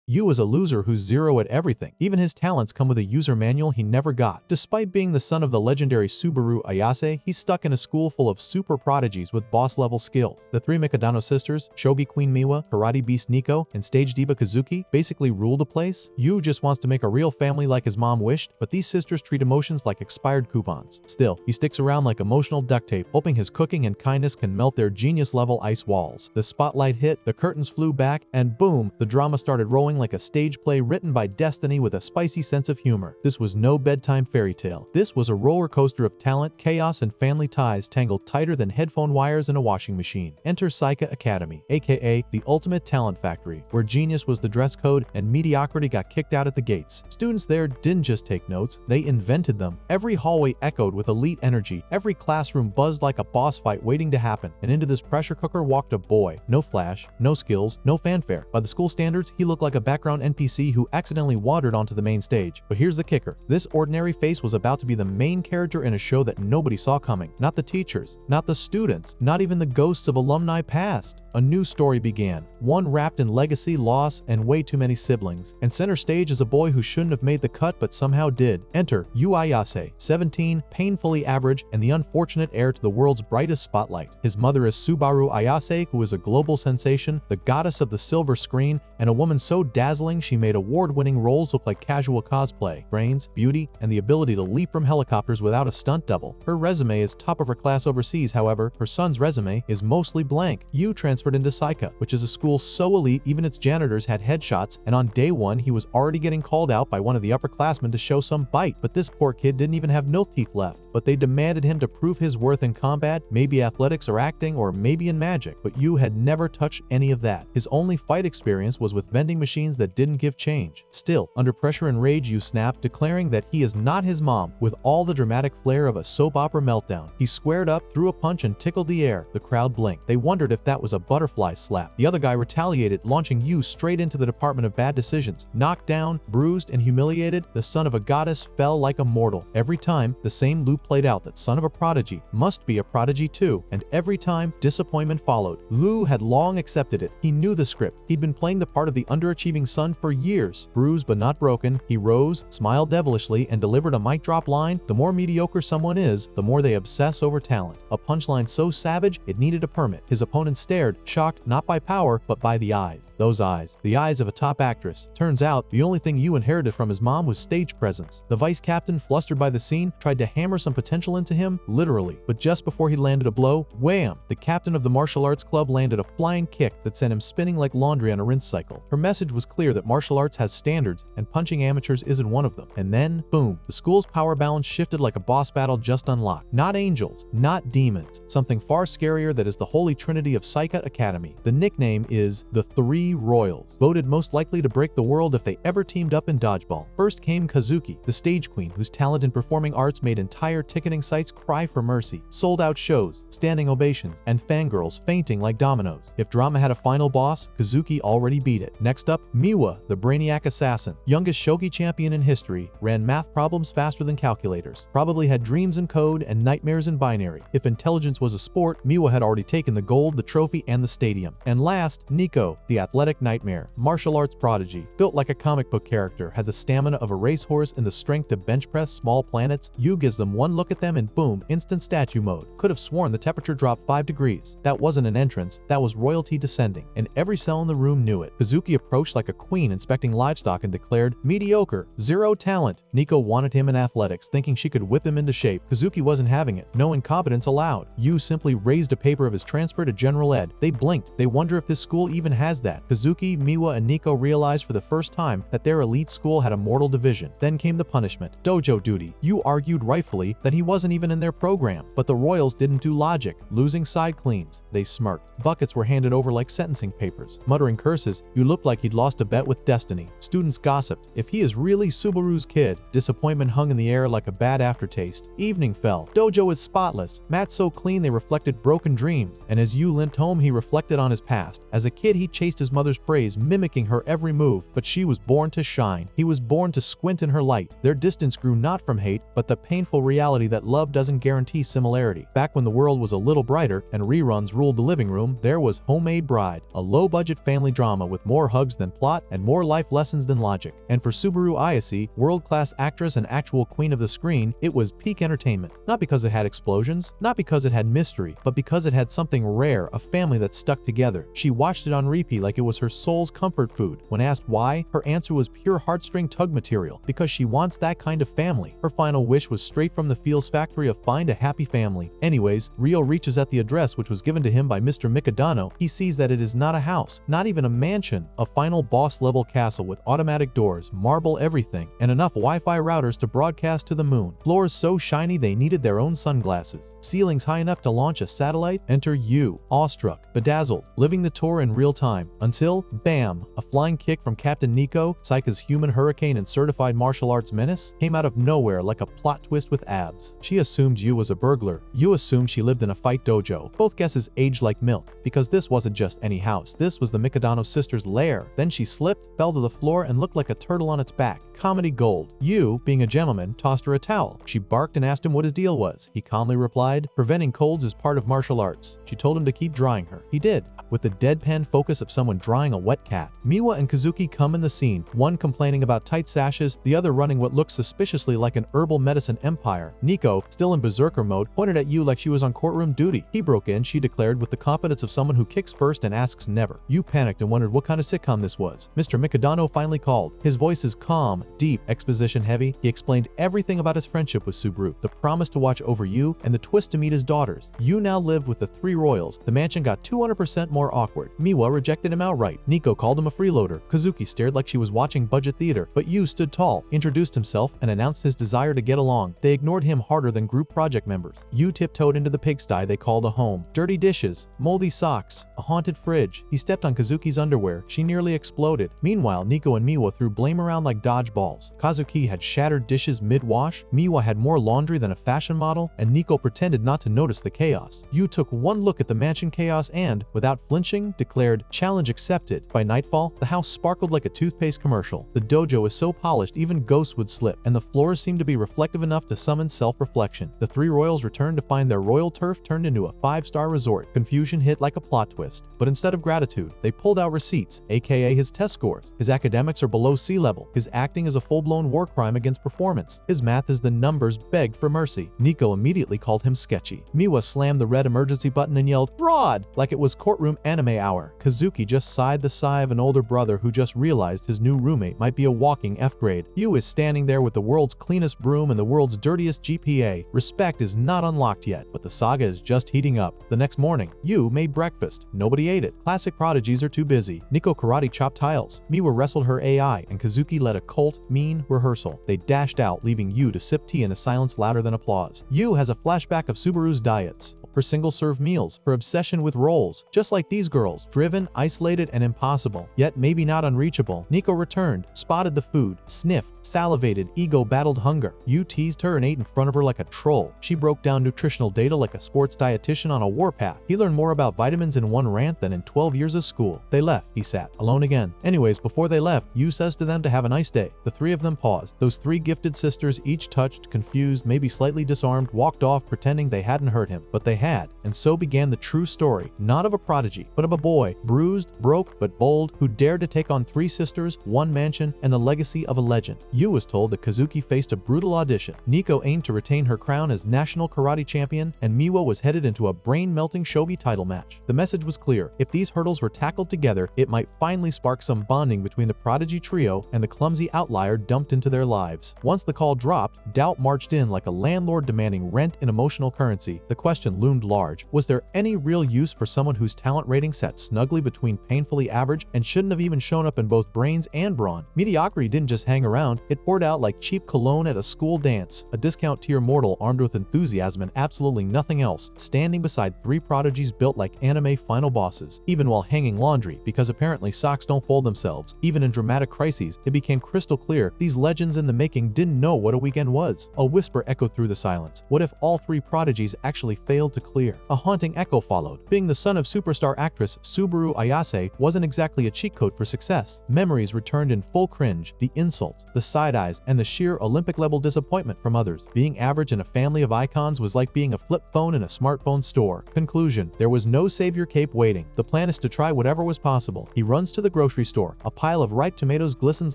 Yu is a loser who's zero at everything. Even his talents come with a user manual he never got. Despite being the son of the legendary Subaru Ayase, he's stuck in a school full of super prodigies with boss-level skills. The three Mikadano sisters, Shogi Queen Miwa, Karate Beast Nico, and Stage Diva Kazuki, basically rule the place. Yu just wants to make a real family like his mom wished, but these sisters treat emotions like expired coupons. Still, he sticks around like emotional duct tape, hoping his cooking and kindness can melt their genius-level ice walls. The spotlight hit, the curtains flew back, and boom, the drama started rolling like a stage play written by destiny with a spicy sense of humor. This was no bedtime fairy tale. This was a roller coaster of talent, chaos, and family ties tangled tighter than headphone wires in a washing machine. Enter Saika Academy, aka the ultimate talent factory, where genius was the dress code and mediocrity got kicked out at the gates. Students there didn't just take notes, they invented them. Every hallway echoed with elite energy, every classroom buzzed like a boss fight waiting to happen, and into this pressure cooker walked a boy. No flash, no skills, no fanfare. By the school standards, he looked like a background NPC who accidentally wandered onto the main stage. But here's the kicker. This ordinary face was about to be the main character in a show that nobody saw coming. Not the teachers, not the students, not even the ghosts of alumni past. A new story began, one wrapped in legacy, loss, and way too many siblings. And center stage is a boy who shouldn't have made the cut but somehow did. Enter Yu Ayase, 17, painfully average, and the unfortunate heir to the world's brightest spotlight. His mother is Subaru Ayase, who is a global sensation, the goddess of the silver screen, and a woman so dazzling she made award-winning roles look like casual cosplay. Brains, beauty, and the ability to leap from helicopters without a stunt double. Her resume is top of her class overseas, however, her son's resume is mostly blank. Yu transferred into Saika, which is a school so elite even its janitors had headshots, and on day one he was already getting called out by one of the upperclassmen to show some bite. But this poor kid didn't even have milk teeth left. But they demanded him to prove his worth in combat, maybe athletics or acting, or maybe in magic. But Yu had never touched any of that. His only fight experience was with vending machines that didn't give change. Still, under pressure and rage, Yu snapped, declaring that he is not his mom. With all the dramatic flair of a soap opera meltdown, he squared up, threw a punch, and tickled the air. The crowd blinked. They wondered if that was a butterfly slap. The other guy retaliated, launching Yu straight into the Department of Bad Decisions. Knocked down, bruised, and humiliated, the son of a goddess fell like a mortal. Every time, the same loop played out that son of a prodigy must be a prodigy too, and every time, disappointment followed. Lu had long accepted it. He knew the script. He'd been playing the part of the underachieving son for years. Bruised but not broken, he rose, smiled devilishly, and delivered a mic drop line. The more mediocre someone is, the more they obsess over talent. A punchline so savage, it needed a permit. His opponent stared, shocked not by power, but by the eyes. Those eyes. The eyes of a top actress. Turns out, the only thing Yu inherited from his mom was stage presence. The vice captain, flustered by the scene, tried to hammer some potential into him, literally. But just before he landed a blow, wham! The captain of the martial arts club landed a flying kick that sent him spinning like laundry on a rinse cycle. Her message was clear that martial arts has standards, and punching amateurs isn't one of them. And then, boom, the school's power balance shifted like a boss battle just unlocked. Not angels, not demons, something far scarier that is the holy trinity of Saika Academy. The nickname is the Three Royals, voted most likely to break the world if they ever teamed up in dodgeball. First came Kazuki, the stage queen whose talent in performing arts made entire ticketing sites cry for mercy. Sold out shows, standing ovations, and fangirls fainting like dominoes. If drama had a final boss, Kazuki already beat it. Next up, Miwa, the brainiac assassin, youngest shogi champion in history, ran math problems faster than calculators, probably had dreams in code and nightmares in binary. If intelligence was a sport, Miwa had already taken the gold, the trophy, and the stadium. And last, Nico, the athletic nightmare, martial arts prodigy, built like a comic book character, had the stamina of a racehorse and the strength to bench press small planets. Yu gives them one look at them and boom, instant statue mode. Could have sworn the temperature dropped 5 degrees. That wasn't an entrance, that was royalty descending, and every cell in the room knew it. Kazuki approached like a queen inspecting livestock and declared, mediocre, zero talent. Nico wanted him in athletics, thinking she could whip him into shape. Kazuki wasn't having it, no incompetence allowed. Yu simply raised a paper of his transfer to general ed. They blinked, they wonder if this school even has that. Kazuki, Miwa, and Nico realized for the first time that their elite school had a mortal division. Then came the punishment, dojo duty. Yu argued rightfully that he wasn't even in their program, but the Royals didn't do logic, losing side cleans. They smirked. Buckets were handed over like sentencing papers. Muttering curses, Yu looked like he'd lost a bet with destiny. Students gossiped. If he is really Subaru's kid, disappointment hung in the air like a bad aftertaste. Evening fell. Dojo is spotless. Mats so clean they reflected broken dreams. And as Yu limped home, he reflected on his past. As a kid, he chased his mother's praise, mimicking her every move, but she was born to shine. He was born to squint in her light. Their distance grew not from hate, but the painful reality that love doesn't guarantee similarity. Back when the world was a little brighter and reruns ruled the living room, there was Homemade Bride, a low-budget family drama with more hugs than plot and more life lessons than logic. And for Subaru Ayase, world-class actress and actual queen of the screen, it was peak entertainment. Not because it had explosions, not because it had mystery, but because it had something rare, a family that stuck together. She watched it on repeat like it was her soul's comfort food. When asked why, her answer was pure heartstring tug material, because she wants that kind of family. Her final wish was straight from the Feels factory of find a happy family. Anyways, Rio reaches at the address which was given to him by Mr. Mikadano. He sees that it is not a house, not even a mansion, a final boss-level castle with automatic doors, marble everything, and enough Wi-Fi routers to broadcast to the moon. Floors so shiny they needed their own sunglasses. Ceilings high enough to launch a satellite. Enter you, awestruck, bedazzled, living the tour in real time, until, bam, a flying kick from Captain Nico, Saika's human hurricane and certified martial arts menace, came out of nowhere like a plot twist with abs. She assumed Yu was a burglar. Yu assumed she lived in a fight dojo. Both guesses aged like milk, because this wasn't just any house. This was the Mikadano sisters' lair. Then she slipped, fell to the floor, and looked like a turtle on its back. Comedy gold. Yu, being a gentleman, tossed her a towel. She barked and asked him what his deal was. He calmly replied, "Preventing colds is part of martial arts." She told him to keep drying her. He did, with the deadpan focus of someone drying a wet cat. Miwa and Kazuki come in the scene, one complaining about tight sashes, the other running what looks suspiciously like an herbal medicine empire. Nico, still in berserker mode, pointed at Yu like she was on courtroom duty. He broke in, she declared, with the confidence of someone who kicks first and asks never. Yu panicked and wondered what kind of sitcom this was. Mr. Mikadano finally called. His voice is calm, deep, exposition heavy. He explained everything about his friendship with Subaru, the promise to watch over Yu, and the twist to meet his daughters. Yu now lived with the three royals. The mansion got 200% more awkward. Miwa rejected him outright. Nico called him a freeloader. Kazuki stared like she was watching budget theater, but Yu stood tall, introduced himself, and announced his desire to get along. They ignored him harder than group project members. Yu tiptoed into the pigsty they called a home. Dirty dishes, moldy socks, a haunted fridge. He stepped on Kazuki's underwear. She nearly exploded. Meanwhile, Nico and Miwa threw blame around like dodgeballs. Kazuki had shattered dishes mid-wash, Miwa had more laundry than a fashion model, and Nico pretended not to notice the chaos. Yu took one look at the mansion chaos and, without flinching, declared, "Challenge accepted." By nightfall, the house sparkled like a toothpaste commercial. The dojo was so polished even ghosts would slip, and the floors seemed to be reflective enough to summon self-reflection. The three royals returned to find their royal turf turned into a 5-star resort. Confusion hit like a plot twist, but instead of gratitude, they pulled out receipts, aka his test scores. His academics are below sea level. His acting is a full-blown war crime against performance. His math is the numbers begged for mercy. Nico immediately called him sketchy. Miwa slammed the red emergency button and yelled, "Fraud!" like it was courtroom anime hour. Kazuki just sighed the sigh of an older brother who just realized his new roommate might be a walking F-grade. Yu is standing there with the world's cleanest broom and the world's dirtiest GPA. Respect is not unlocked yet, but the saga is just heating up. The next morning, Yu made breakfast. Nobody ate it. Classic prodigies are too busy. Nico karate chopped tiles. Miwa wrestled her AI, and Kazuki led a cold, mean rehearsal. They dashed out, leaving Yu to sip tea in a silence louder than applause. Yu has a flashback of Subaru's diets, her single-serve meals, her obsession with rolls. Just like these girls, driven, isolated, and impossible, yet maybe not unreachable. Nico returned, spotted the food, sniffed, salivated, ego-battled hunger. Yu teased her and ate in front of her like a troll. She broke down nutritional data like a sports dietitian on a warpath. He learned more about vitamins in one rant than in 12 years of school. They left. He sat, alone again. Anyways, before they left, Yu says to them to have a nice day. The three of them paused. Those three gifted sisters, each touched, confused, maybe slightly disarmed, walked off pretending they hadn't hurt him. But they had. And so began the true story, not of a prodigy, but of a boy, bruised, broke, but bold, who dared to take on three sisters, one mansion, and the legacy of a legend. Yu was told that Kazuki faced a brutal audition. Nico aimed to retain her crown as national karate champion, and Miwa was headed into a brain-melting shogi title match. The message was clear. If these hurdles were tackled together, it might finally spark some bonding between the prodigy trio and the clumsy outlier dumped into their lives. Once the call dropped, doubt marched in like a landlord demanding rent in emotional currency. The question loomed large. Was there any real use for someone whose talent rating sat snugly between painfully average and shouldn't have even shown up in both brains and brawn? Mediocrity didn't just hang around, it poured out like cheap cologne at a school dance. A discount tier mortal armed with enthusiasm and absolutely nothing else, standing beside three prodigies built like anime final bosses. Even while hanging laundry, because apparently socks don't fold themselves. Even in dramatic crises, it became crystal clear these legends in the making didn't know what a weekend was. A whisper echoed through the silence. What if all three prodigies actually failed to clear. A haunting echo followed. Being the son of superstar actress Subaru Ayase wasn't exactly a cheat code for success. Memories returned in full cringe, the insults, the side eyes, and the sheer Olympic-level disappointment from others. Being average in a family of icons was like being a flip phone in a smartphone store. Conclusion: there was no savior cape waiting. The plan is to try whatever was possible. He runs to the grocery store. A pile of ripe tomatoes glistens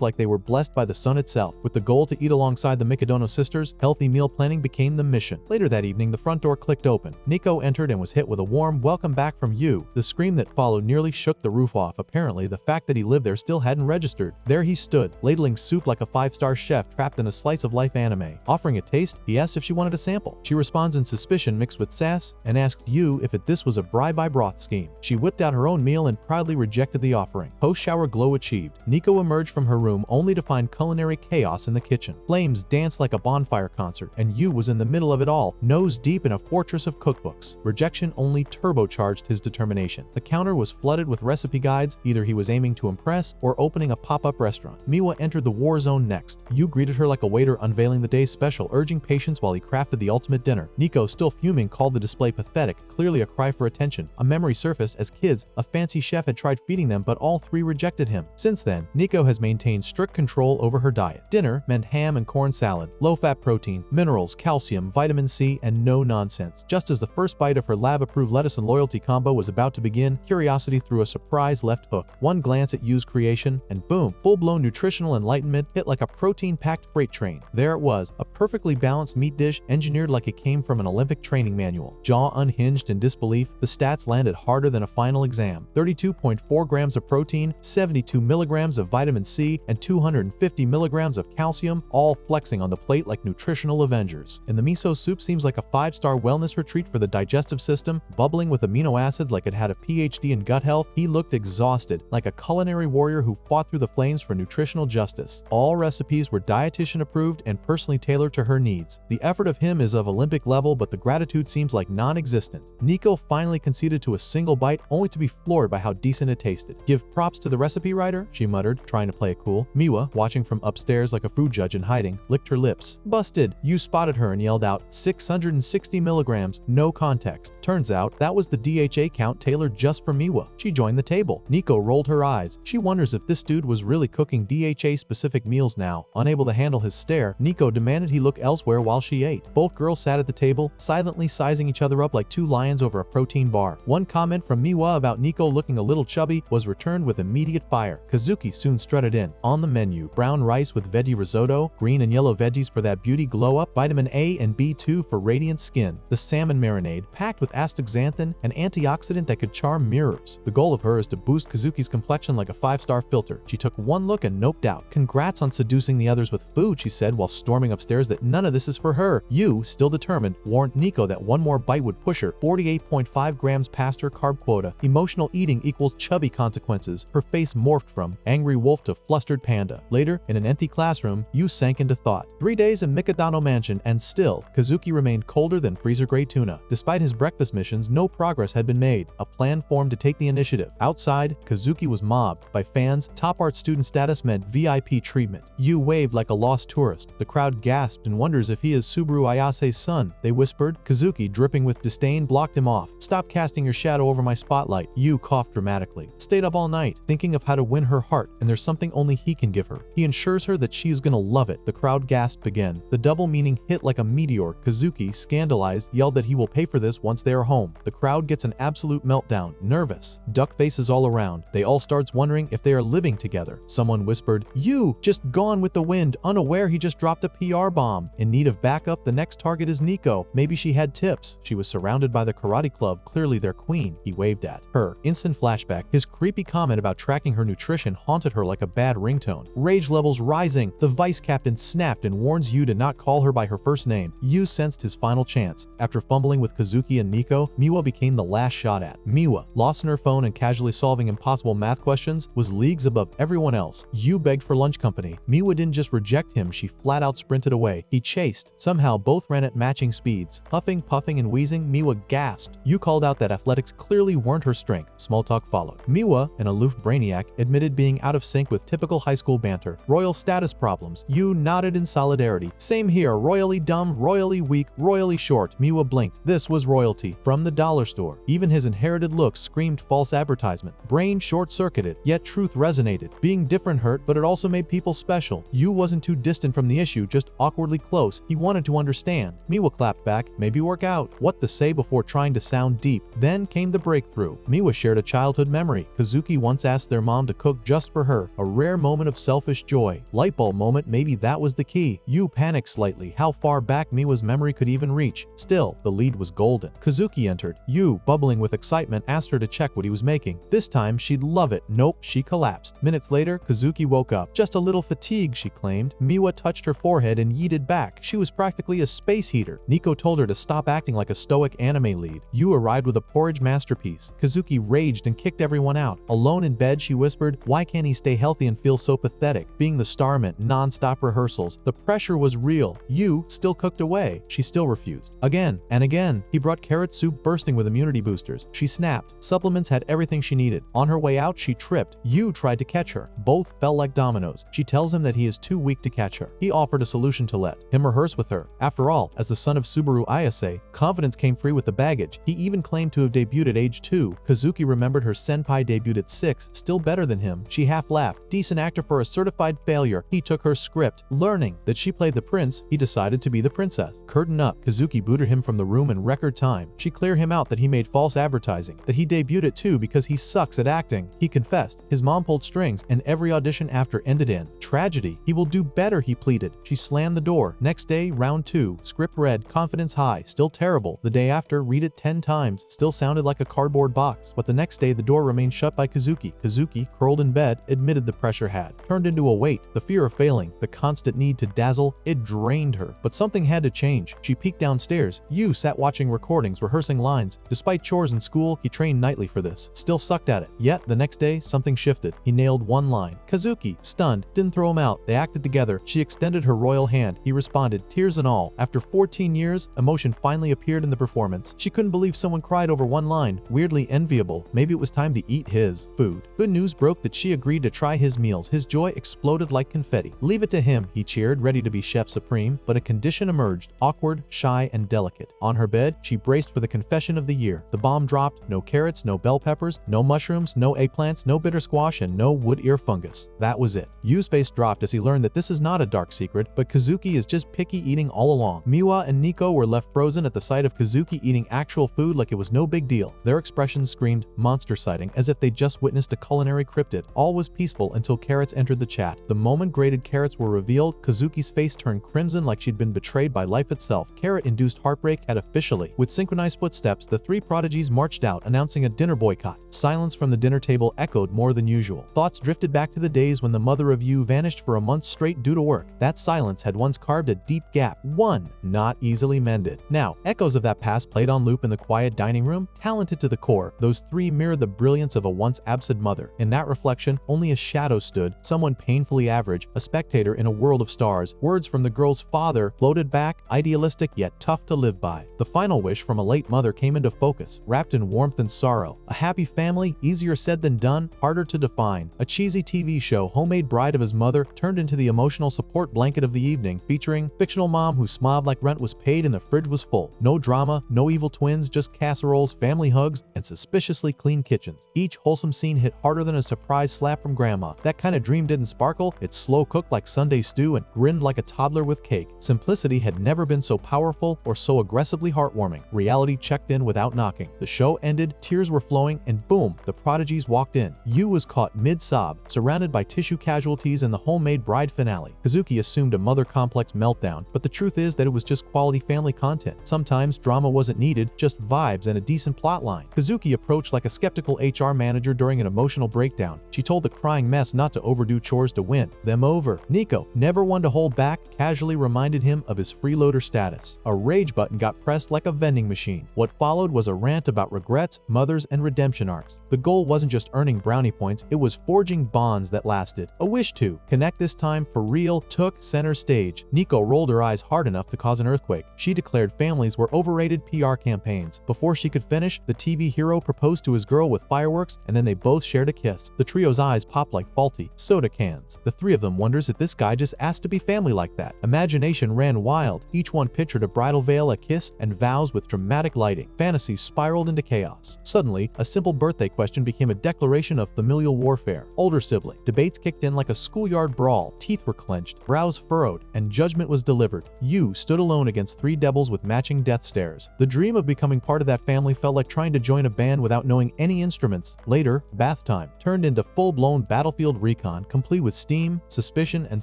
like they were blessed by the sun itself. With the goal to eat alongside the Mikadono sisters, healthy meal planning became the mission. Later that evening, the front door clicked open. Nico entered and was hit with a warm welcome back from Yu. The scream that followed nearly shook the roof off. Apparently, the fact that he lived there still hadn't registered. There he stood, ladling soup like a five-star chef trapped in a slice-of-life anime. Offering a taste, he asked if she wanted a sample. She responds in suspicion mixed with sass and asked Yu if this was a bribe-by-broth scheme. She whipped out her own meal and proudly rejected the offering. Post-shower glow achieved. Nico emerged from her room only to find culinary chaos in the kitchen. Flames danced like a bonfire concert, and Yu was in the middle of it all, nose deep in a fortress of cookbooks. Rejection only turbocharged his determination. The counter was flooded with recipe guides. Either he was aiming to impress or opening a pop-up restaurant. Miwa entered the war zone next. Yu greeted her like a waiter unveiling the day's special, urging patience while he crafted the ultimate dinner. Nico, still fuming, called the display pathetic, clearly a cry for attention. A memory surfaced. As kids, a fancy chef had tried feeding them, but all three rejected him. Since then, Nico has maintained strict control over her diet. Dinner meant ham and corn salad, low-fat protein, minerals, calcium, vitamin C, and no nonsense. Just as the first bite of her lab-approved lettuce and loyalty combo was about to begin, curiosity threw a surprise left hook. One glance at Yu's creation, and boom, full-blown nutritional enlightenment hit like a protein-packed freight train. There it was, a perfectly balanced meat dish engineered like it came from an Olympic training manual. Jaw unhinged in disbelief, the stats landed harder than a final exam. 32.4 grams of protein, 72 milligrams of vitamin C, and 250 milligrams of calcium, all flexing on the plate like nutritional avengers. And the miso soup seems like a 5-star wellness retreat for the digestive system, bubbling with amino acids like it had a PhD in gut health. He looked exhausted, like a culinary warrior who fought through the flames for nutritional justice. All recipes were dietitian approved and personally tailored to her needs. The effort of him is of Olympic level, but the gratitude seems like non-existent. Nico finally conceded to a single bite, only to be floored by how decent it tasted. Give props to the recipe writer, she muttered, trying to play it cool. Miwa, watching from upstairs like a food judge in hiding, licked her lips. Busted! You spotted her and yelled out, 660 milligrams, no context. Turns out, that was the DHA count tailored just for Miwa. She joined the table. Nico rolled her eyes. She wonders if this dude was really cooking DHA-specific meals now. Unable to handle his stare, Nico demanded he look elsewhere while she ate. Both girls sat at the table, silently sizing each other up like two lions over a protein bar. One comment from Miwa about Nico looking a little chubby was returned with immediate fire. Kazuki soon strutted in. On the menu, brown rice with veggie risotto, green and yellow veggies for that beauty glow-up, vitamin A and B2 for radiant skin, the salmon marinade, packed with astaxanthin, an antioxidant that could charm mirrors. The goal of her is to boost Kazuki's complexion like a 5-star filter. She took one look and noped out. Congrats on seducing the others with food, she said while storming upstairs that none of this is for her. Yu, still determined, warned Nico that one more bite would push her 48.5 grams past her carb quota. Emotional eating equals chubby consequences. Her face morphed from angry wolf to flustered panda. Later, in an empty classroom, Yu sank into thought. 3 days in Mikadano Mansion, and still, Kazuki remained colder than freezer-grade tuna. Despite his breakfast missions, no progress had been made. A plan formed to take the initiative. Outside, Kazuki was mobbed by fans. Top art student status meant VIP treatment. Yu waved like a lost tourist. The crowd gasped and wonders if he is Subaru Ayase's son. They whispered. Kazuki, dripping with disdain, blocked him off. Stop casting your shadow over my spotlight. Yu coughed dramatically. Stayed up all night, thinking of how to win her heart, and there's something only he can give her. He ensures her that she is gonna love it. The crowd gasped again. The double meaning hit like a meteor. Kazuki, scandalized, yelled that he will pay for this once they are home. The crowd gets an absolute meltdown. Nervous. Duck faces all around. They all starts wondering if they are living together. Someone whispered, "You, just gone with the wind, unaware he just dropped a PR bomb." In need of backup, the next target is Nico. Maybe she had tips. She was surrounded by the karate club, clearly their queen. He waved at her. Instant flashback. His creepy comment about tracking her nutrition haunted her like a bad ringtone. Rage levels rising. The vice captain snapped and warns Yu to not call her by her first name. Yu sensed his final chance. After fumbling with Kazuki and Nico, Miwa became the last shot at. Miwa, lost in her phone and casually solving impossible math questions, was leagues above everyone else. Yu begged for lunch company. Miwa didn't just reject him, she flat out sprinted away. He chased. Somehow both ran at matching speeds. Huffing, puffing, and wheezing, Miwa gasped. Yu called out that athletics clearly weren't her strength. Small talk followed. Miwa, an aloof brainiac, admitted being out of sync with typical high school banter. Royal status problems. Yu nodded in solidarity. Same here, royally dumb, royally weak, royally short. Miwa blinked. This This was royalty from the dollar store. Even his inherited looks screamed false advertisement. Brain short-circuited, yet truth resonated. Being different hurt, but it also made people special. Yu wasn't too distant from the issue, just awkwardly close. He wanted to understand. Miwa clapped back, maybe work out. What to say before trying to sound deep. Then came the breakthrough. Miwa shared a childhood memory. Kazuki once asked their mom to cook just for her. A rare moment of selfish joy. Lightbulb moment, maybe that was the key. Yu panicked slightly, how far back Miwa's memory could even reach. Still, the lead was golden. Kazuki entered. Yu, bubbling with excitement, asked her to check what he was making. This time, she'd love it. Nope, she collapsed. Minutes later, Kazuki woke up. Just a little fatigue, she claimed. Miwa touched her forehead and yeeted back. She was practically a space heater. Nico told her to stop acting like a stoic anime lead. Yu arrived with a porridge masterpiece. Kazuki raged and kicked everyone out. Alone in bed, she whispered, why can't he stay healthy and feel so pathetic? Being the star meant non-stop rehearsals. The pressure was real. Yu still cooked away. She still refused. Again and again, he brought carrot soup bursting with immunity boosters. She snapped. Supplements had everything she needed. On her way out, she tripped. Yu tried to catch her. Both fell like dominoes. She tells him that he is too weak to catch her. He offered a solution to let him rehearse with her. After all, as the son of Subaru Ayase, confidence came free with the baggage. He even claimed to have debuted at age 2. Kazuki remembered her senpai debuted at 6, still better than him. She half laughed. Decent actor for a certified failure. He took her script. Learning that she played the prince, he decided to be the princess. Curtain up, Kazuki booted him from the room in record time. She cleared him out that he made false advertising, that he debuted at 2 because he sucks at acting. He confessed. His mom pulled strings, and every audition after ended in tragedy. He will do better, he pleaded. She slammed the door. Next day, round 2. Script read, confidence high, still terrible. The day after, read it 10 times, still sounded like a cardboard box. But the next day, the door remained shut by Kazuki. Kazuki, curled in bed, admitted the pressure had turned into a weight. The fear of failing, the constant need to dazzle, it drained her. But something had to change. She peeked downstairs. Yu sat watching recordings, rehearsing lines. Despite chores in school, he trained nightly for this. Still sucked at it. Yet, the next day, something shifted. He nailed one line. Kazuki, stunned, didn't throw him out. They acted together. She extended her royal hand. He responded, tears and all. After 14 years, emotion finally appeared in the performance. She couldn't believe someone cried over one line. Weirdly enviable. Maybe it was time to eat his food. Good news broke that she agreed to try his meals. His joy exploded like confetti. Leave it to him, he cheered, ready to be chef supreme. But a condition emerged, awkward, shy, and delicate. On her bed, she braced for the confession of the year. The bomb dropped. No carrots, no bell peppers, no mushrooms, no eggplants, no bitter squash, and no wood ear fungus. That was it. Yu's face dropped as he learned that this is not a dark secret, but Kazuki is just picky eating all along. Miwa and Nico were left frozen at the sight of Kazuki eating actual food like it was no big deal. Their expressions screamed monster sighting, as if they just witnessed a culinary cryptid. All was peaceful until carrots entered the chat. The moment grated carrots were revealed, Kazuki's face turned crimson like she'd been betrayed by life itself. Carrot-induced heartbreak had officially. With synchronized footsteps, the three prodigies marched out, announcing a dinner boycott. Silence from the dinner table echoed more than usual. Thoughts drifted back to the days when the mother of Yu vanished for a month straight due to work. That silence had once carved a deep gap, one not easily mended. Now, echoes of that past played on loop in the quiet dining room. Talented to the core, those three mirrored the brilliance of a once absent mother. In that reflection, only a shadow stood, someone painfully average, a spectator in a world of stars. Words from the girl's father floated back, idealistic yet tough to live by. The final wish from a late mother came into focus, wrapped in warmth and sorrow. A happy family, easier said than done, harder to define. A cheesy TV show, homemade bride of his mother, turned into the emotional support blanket of the evening, featuring fictional mom who smiled like rent was paid and the fridge was full. No drama, no evil twins, just casseroles, family hugs, and suspiciously clean kitchens. Each wholesome scene hit harder than a surprise slap from grandma. That kind of dream didn't sparkle, it slow cooked like Sunday stew and grinned like a toddler with cake. Simplicity had never been so powerful or so aggressively heartwarming. Reality checked in without knocking. The show ended, tears were flowing, and boom, the prodigies walked in. Yu was caught mid-sob, surrounded by tissue casualties in the homemade bride finale. Kazuki assumed a mother complex meltdown, but the truth is that it was just quality family content. Sometimes drama wasn't needed, just vibes and a decent plotline. Kazuki approached like a skeptical HR manager during an emotional breakdown. She told the crying mess not to overdo chores to win them over. Nico, never one to hold back, casually reminded him of his freeloader status. A rage button got pressed like a vending machine. What followed was a rant about regrets, mothers, and redemption arcs. The goal wasn't just earning brownie points, it was forging bonds that lasted. A wish to connect this time for real took center stage. Nico rolled her eyes hard enough to cause an earthquake. She declared families were overrated PR campaigns. Before she could finish, the TV hero proposed to his girl with fireworks, and then they both shared a kiss. The trio's eyes popped like faulty soda cans. The three of them wonders if this guy just asked to be family like that. Imagination ran wild. Each one pictured a bridal veil, a kiss, and vows with dramatic lighting. Fantasies spiraled into chaos. Suddenly, a simple birthday question became a declaration of familial warfare. Older sibling. Debates kicked in like a schoolyard brawl. Teeth were clenched, brows furrowed, and judgment was delivered. You stood alone against three devils with matching death stares. The dream of becoming part of that family felt like trying to join a band without knowing any instruments. Later, bath time turned into full-blown battlefield recon, complete with steam, suspicion, and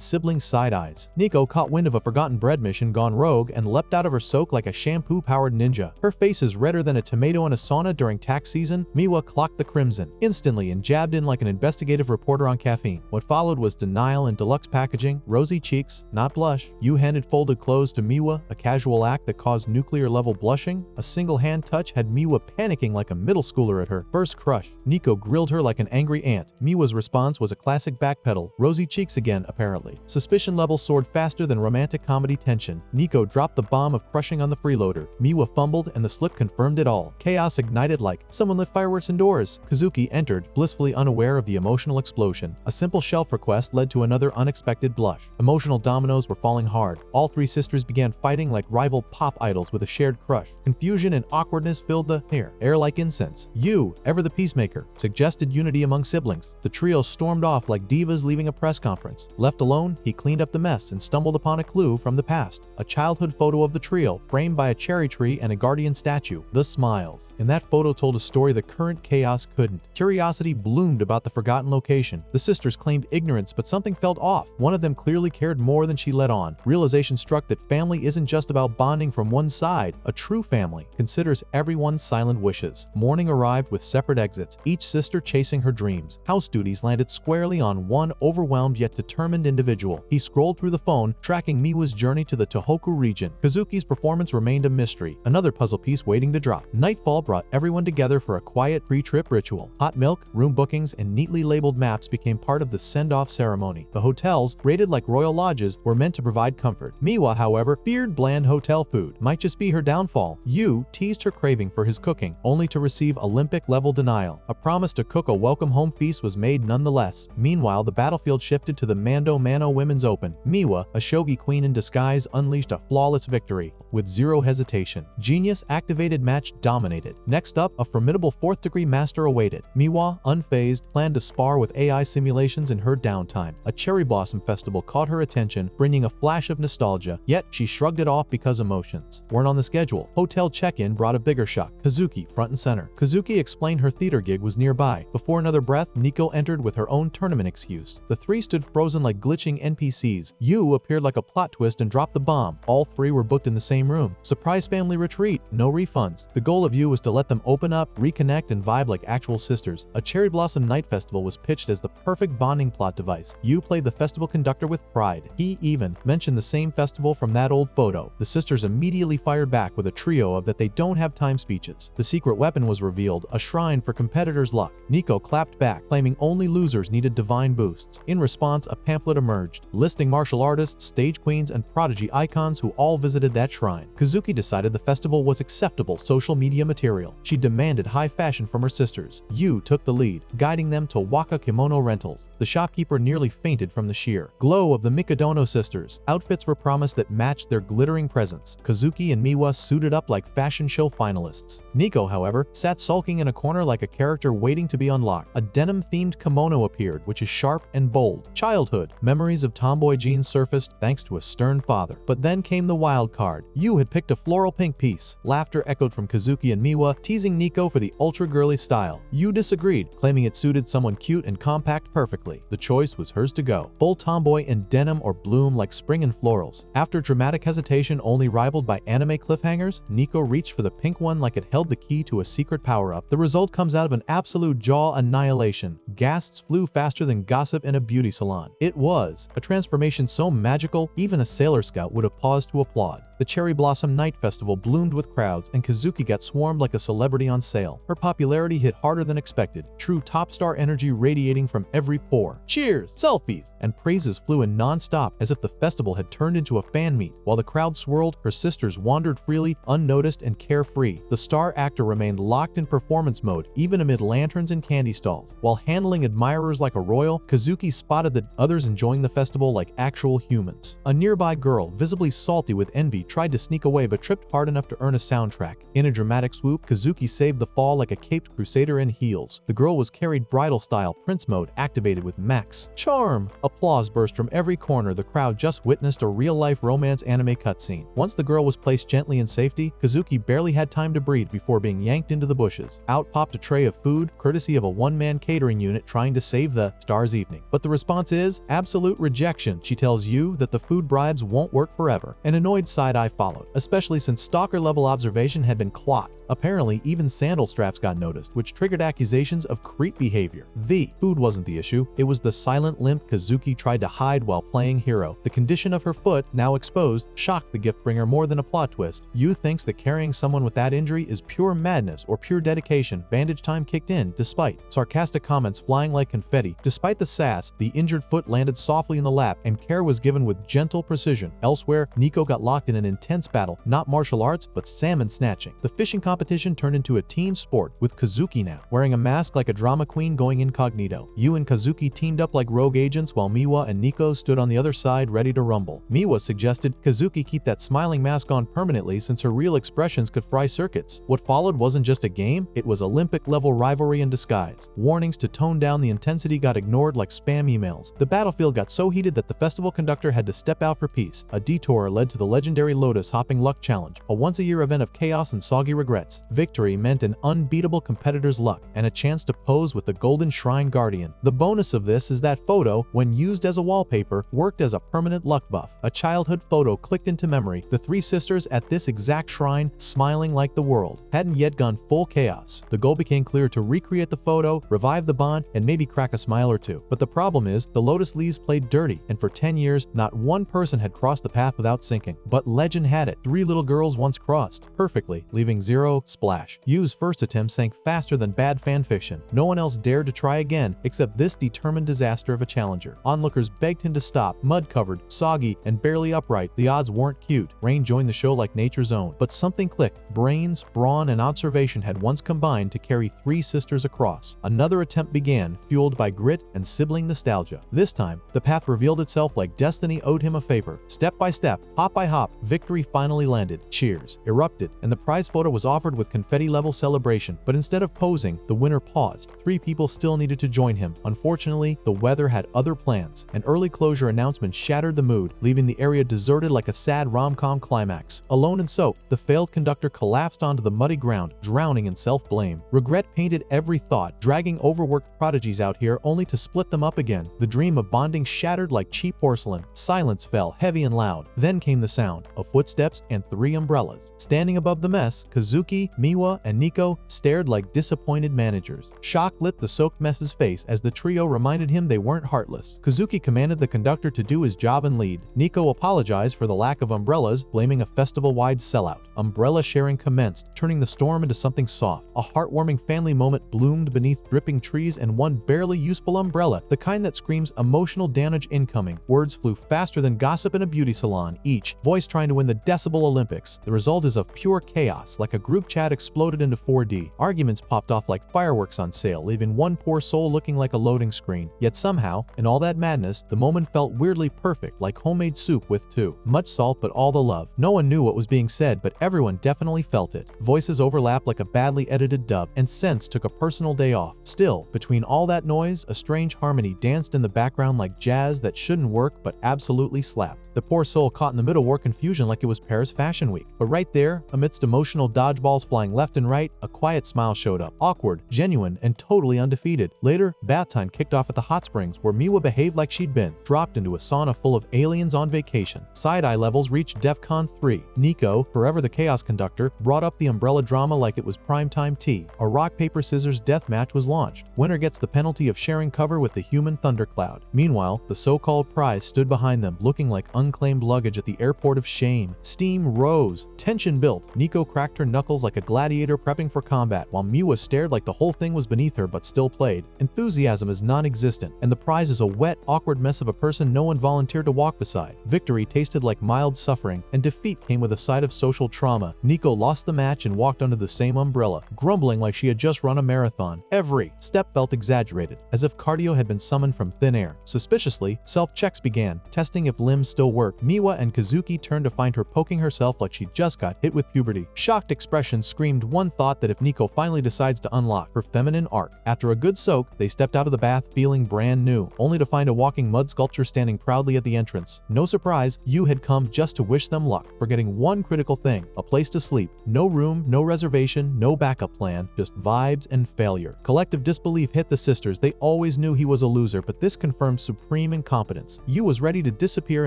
sibling side eyes. Nico caught wind of a forgotten bread mission gone rogue and leapt out of her soak like a shampoo-powered ninja. Her face is redder than a tomato in a sauna during tax season. Miwa clocked the crimson instantly and jabbed in like an investigative reporter on caffeine. What followed was denial in deluxe packaging, rosy cheeks, not blush. You handed folded clothes to Miwa, a casual act that caused nuclear-level blushing. A single hand touch had Miwa panicking like a middle schooler at her first crush. Nico grilled her like an angry ant. Miwa's response was a classic backpedal. Rosy cheeks again, apparently. Suspicion levels soared faster than romantic comedy tension. Nico dropped the bomb of crushing on the freeloader. Miwa fumbled and the slip confirmed it all. Chaos ignited like someone lit fireworks indoors. Kazuki entered, blissfully unaware of the emotional explosion. A simple shelf request led to another unexpected blush. Emotional dominoes were falling hard. All three sisters began fighting like rival pop idols with a shared crush. Confusion and awkwardness filled the air like incense. You, ever the peacemaker, suggested unity among siblings. The trio stormed off like divas leaving a press conference. Left alone, he cleaned up the mess and stumbled upon a clue from the past. A childhood photo of the trio, framed by a cherry tree and a guardian statue. The smiles. And that photo told a story the current chaos couldn't. Curiosity bloomed about the forgotten location. The sisters claimed ignorance, but something felt off. One of them clearly cared more than she let on. Realization struck that family isn't just about bonding from one side. A true family considers everyone's silent wishes. Morning arrived with separate exits, each sister chasing her dreams. House duties landed squarely on one overwhelmed yet determined individual. He scrolled through the phone, tracking Miwa's journey to the Tohoku region. Kazuki's performance remained a mystery, another puzzle piece waiting to drop. Nightfall brought everyone together for a quiet pre-trip ritual. Hot milk, room bookings, and neatly labeled maps became part of the send-off ceremony. The hotels, rated like royal lodges, were meant to provide comfort. Miwa, however, feared bland hotel food might just be her downfall. Yu teased her craving for his cooking, only to receive Olympic-level denial. A promise to cook a welcome home feast was made nonetheless. Meanwhile, the battlefield shifted to the Mando Mano Women's Open. Miwa, a shogi queen in disguise, unleashed a flawless victory with zero hesitation. Genius-activated match dominated. Next up, a formidable 4th-degree master awaited. Miwa, unfazed, planned to spar with AI simulations in her downtime. A cherry blossom festival caught her attention, bringing a flash of nostalgia, yet she shrugged it off because emotions weren't on the schedule. Hotel check-in brought a bigger shock. Kazuki, front and center. Kazuki explained her theater gig was nearby. Before another breath, Nico entered with her own tournament excuse. The three stood frozen like glitching NPCs. Yu appeared like a plot twist and dropped the bomb. All three were booked in the same room. Surprise family retreat, no refunds. The goal of Yu was to let them open up, reconnect, and vibe like actual sisters. A cherry blossom night festival was pitched as the perfect bonding plot device. Yu played the festival conductor with pride. He even mentioned the same festival from that old photo. The sisters immediately fired back with a trio of that they don't have time speeches. The secret weapon was revealed, a shrine for competitors' luck. Nico clapped back, claiming only losers needed divine boosts. In response, a pamphlet emerged, listing martial artists, stage queens, and prodigy icons who all visited that shrine. Kazuki decided the festival was acceptable social media material. She demanded high fashion from her sisters. Yu took the lead, guiding them to Waka Kimono Rentals. The shopkeeper nearly fainted from the sheer glow of the Mikadono sisters. Outfits were promised that matched their glittering presence. Kazuki and Miwa suited up like fashion show finalists. Nico, however, sat sulking in a corner like a character waiting to be unlocked. A denim-themed kimono appeared, which is sharp and bold. Childhood. Memories of tomboy jeans surfaced thanks to a stern father. But then came the wild card. Yu had picked a floral pink piece. Laughter echoed from Kazuki and Miwa, teasing Nico for the ultra-girly style. Yu disagreed, claiming it suited someone cute and compact perfectly. The choice was hers to go. Full tomboy in denim or bloom like spring and florals. After dramatic hesitation only rivaled by anime cliffhangers, Nico reached for the pink one like it held the key to a secret power-up. The result comes out of an absolute jaw annihilation. Gasps flew faster than gossip in a beauty salon. It was a transformation so magical, even a Sailor Scout would have paused to applaud. The Cherry Blossom Night Festival bloomed with crowds, and Kazuki got swarmed like a celebrity on sale. Her popularity hit harder than expected, true top star energy radiating from every pore. Cheers, selfies, and praises flew in non-stop as if the festival had turned into a fan meet. While the crowd swirled, her sisters wandered freely, unnoticed and carefree. The star actor remained locked in performance mode, even amid lanterns and candy stalls. While handling admirers like a royal, Kazuki spotted the others enjoying the festival like actual humans. A nearby girl, visibly salty with envy, tried to sneak away but tripped hard enough to earn a soundtrack. In a dramatic swoop, Kazuki saved the fall like a caped crusader in heels. The girl was carried bridal style, Prince mode activated with max charm. Applause burst from every corner. The crowd just witnessed a real-life romance anime cutscene. Once the girl was placed gently in safety, Kazuki barely had time to breathe before being yanked into the bushes. Out popped a tray of food, courtesy of a one-man catering unit trying to save the star's evening. But the response is absolute rejection. She tells you that the food bribes won't work forever. An annoyed side-eye followed, especially since stalker-level observation had been clocked. Apparently, even sandal straps got noticed, which triggered accusations of creep behavior. The food wasn't the issue, it was the silent limp Kazuki tried to hide while playing hero. The condition of her foot, now exposed, shocked the gift bringer more than a plot twist. Yu thinks that carrying someone with that injury is pure madness or pure dedication. Bandage time kicked in, despite sarcastic comments flying like confetti. Despite the sass, the injured foot landed softly in the lap, and care was given with gentle precision. Elsewhere, Nico got locked in an intense battle, not martial arts, but salmon snatching. The fishing competition turned into a team sport, with Kazuki now wearing a mask like a drama queen going incognito. Yu and Kazuki teamed up like rogue agents while Miwa and Nico stood on the other side ready to rumble. Miwa suggested Kazuki keep that smiling mask on permanently since her real expressions could fry circuits. What followed wasn't just a game, it was Olympic-level rivalry in disguise. Warnings to tone down the intensity got ignored like spam emails. The battlefield got so heated that the festival conductor had to step out for peace. A detour led to the legendary Lotus Hopping Luck Challenge, a once-a-year event of chaos and soggy regrets. Victory meant an unbeatable competitor's luck and a chance to pose with the Golden Shrine Guardian. The bonus of this is that photo, when used as a wallpaper, worked as a permanent luck buff. A childhood photo clicked into memory, the three sisters at this exact shrine, smiling like the world hadn't yet gone full chaos. The goal became clear to recreate the photo, revive the bond, and maybe crack a smile or two. But the problem is, the Lotus Leaves played dirty, and for 10 years, not one person had crossed the path without sinking. But legend had it, 3 little girls once crossed, perfectly, leaving 0 splash. Yu's first attempt sank faster than bad fanfiction. No one else dared to try again, except this determined disaster of a challenger. Onlookers begged him to stop, mud-covered, soggy, and barely upright. The odds weren't cute. Rain joined the show like nature's own. But something clicked. Brains, brawn, and observation had once combined to carry 3 sisters across. Another attempt began, fueled by grit and sibling nostalgia. This time, the path revealed itself like destiny owed him a favor. Step by step, hop by hop, victory finally landed. Cheers erupted, and the prize photo was offered with confetti-level celebration. But instead of posing, the winner paused. 3 people still needed to join him. Unfortunately, the weather had other plans. An early closure announcement shattered the mood, leaving the area deserted like a sad rom-com climax. Alone and soaked, the failed conductor collapsed onto the muddy ground, drowning in self-blame. Regret painted every thought, dragging overworked prodigies out here only to split them up again. The dream of bonding shattered like cheap porcelain. Silence fell, heavy and loud. Then came the sound of footsteps and 3 umbrellas. Standing above the mess, Kazuki, Miwa, and Nico stared like disappointed managers. Shock lit the soaked mess's face as the trio reminded him they weren't heartless. Kazuki commanded the conductor to do his job and lead. Nico apologized for the lack of umbrellas, blaming a festival-wide sellout. Umbrella sharing commenced, turning the storm into something soft. A heartwarming family moment bloomed beneath dripping trees and one barely useful umbrella, the kind that screams emotional damage incoming. Words flew faster than gossip in a beauty salon, each voice trying to win the Decibel Olympics. The result is of pure chaos, like a group chat exploded into 4D. Arguments popped off like fireworks on sale, leaving one poor soul looking like a loading screen. Yet somehow, in all that madness, the moment felt weirdly perfect, like homemade soup with too much salt but all the love. No one knew what was being said, but everyone definitely felt it. Voices overlapped like a badly edited dub, and Sense took a personal day off. Still, between all that noise, a strange harmony danced in the background like jazz that shouldn't work but absolutely slapped. The poor soul caught in the middle wore confusion like it was Paris Fashion Week. But right there, amidst emotional dodgeballs flying left and right, a quiet smile showed up. Awkward, genuine, and totally undefeated. Later, bath time kicked off at the hot springs, where Miwa behaved like she'd been, dropped into a sauna full of aliens on vacation. Side-eye levels reached DEFCON 3. Nico, forever the chaos conductor, brought up the umbrella drama like it was primetime tea. A rock-paper-scissors death match was launched. Winner gets the penalty of sharing cover with the human thundercloud. Meanwhile, the so-called prize stood behind them, looking like unclaimed luggage at the airport of shame. Steam rose. Tension built. Nico cracked her knuckles like a gladiator prepping for combat, while Miwa stared like the whole thing was beneath her but still played. Enthusiasm is non-existent, and the prize is a wet, awkward mess of a person no one volunteered to walk beside. Victory tasted like mild suffering, and defeat came with a side of social trauma. Nico lost the match and walked under the same umbrella, grumbling like she had just run a marathon. Every step felt exaggerated, as if cardio had been summoned from thin air. Suspiciously, self-checks began, testing if limbs still worked. Miwa and Kazuki turned to find her poking herself like she just got hit with puberty. Shocked expressions screamed one thought that if Nico finally decides to unlock her feminine arc. After a good soak, they stepped out of the bath feeling brand new, only to find a walking mud sculpture standing proudly at the entrance. No surprise, Yu had come just to wish them luck, forgetting one critical thing: a place to sleep. No room, no reservation, no backup plan, just vibes and failure. Collective disbelief hit the sisters. They always knew he was a loser, but this confirmed supreme incompetence. Yu was ready to disappear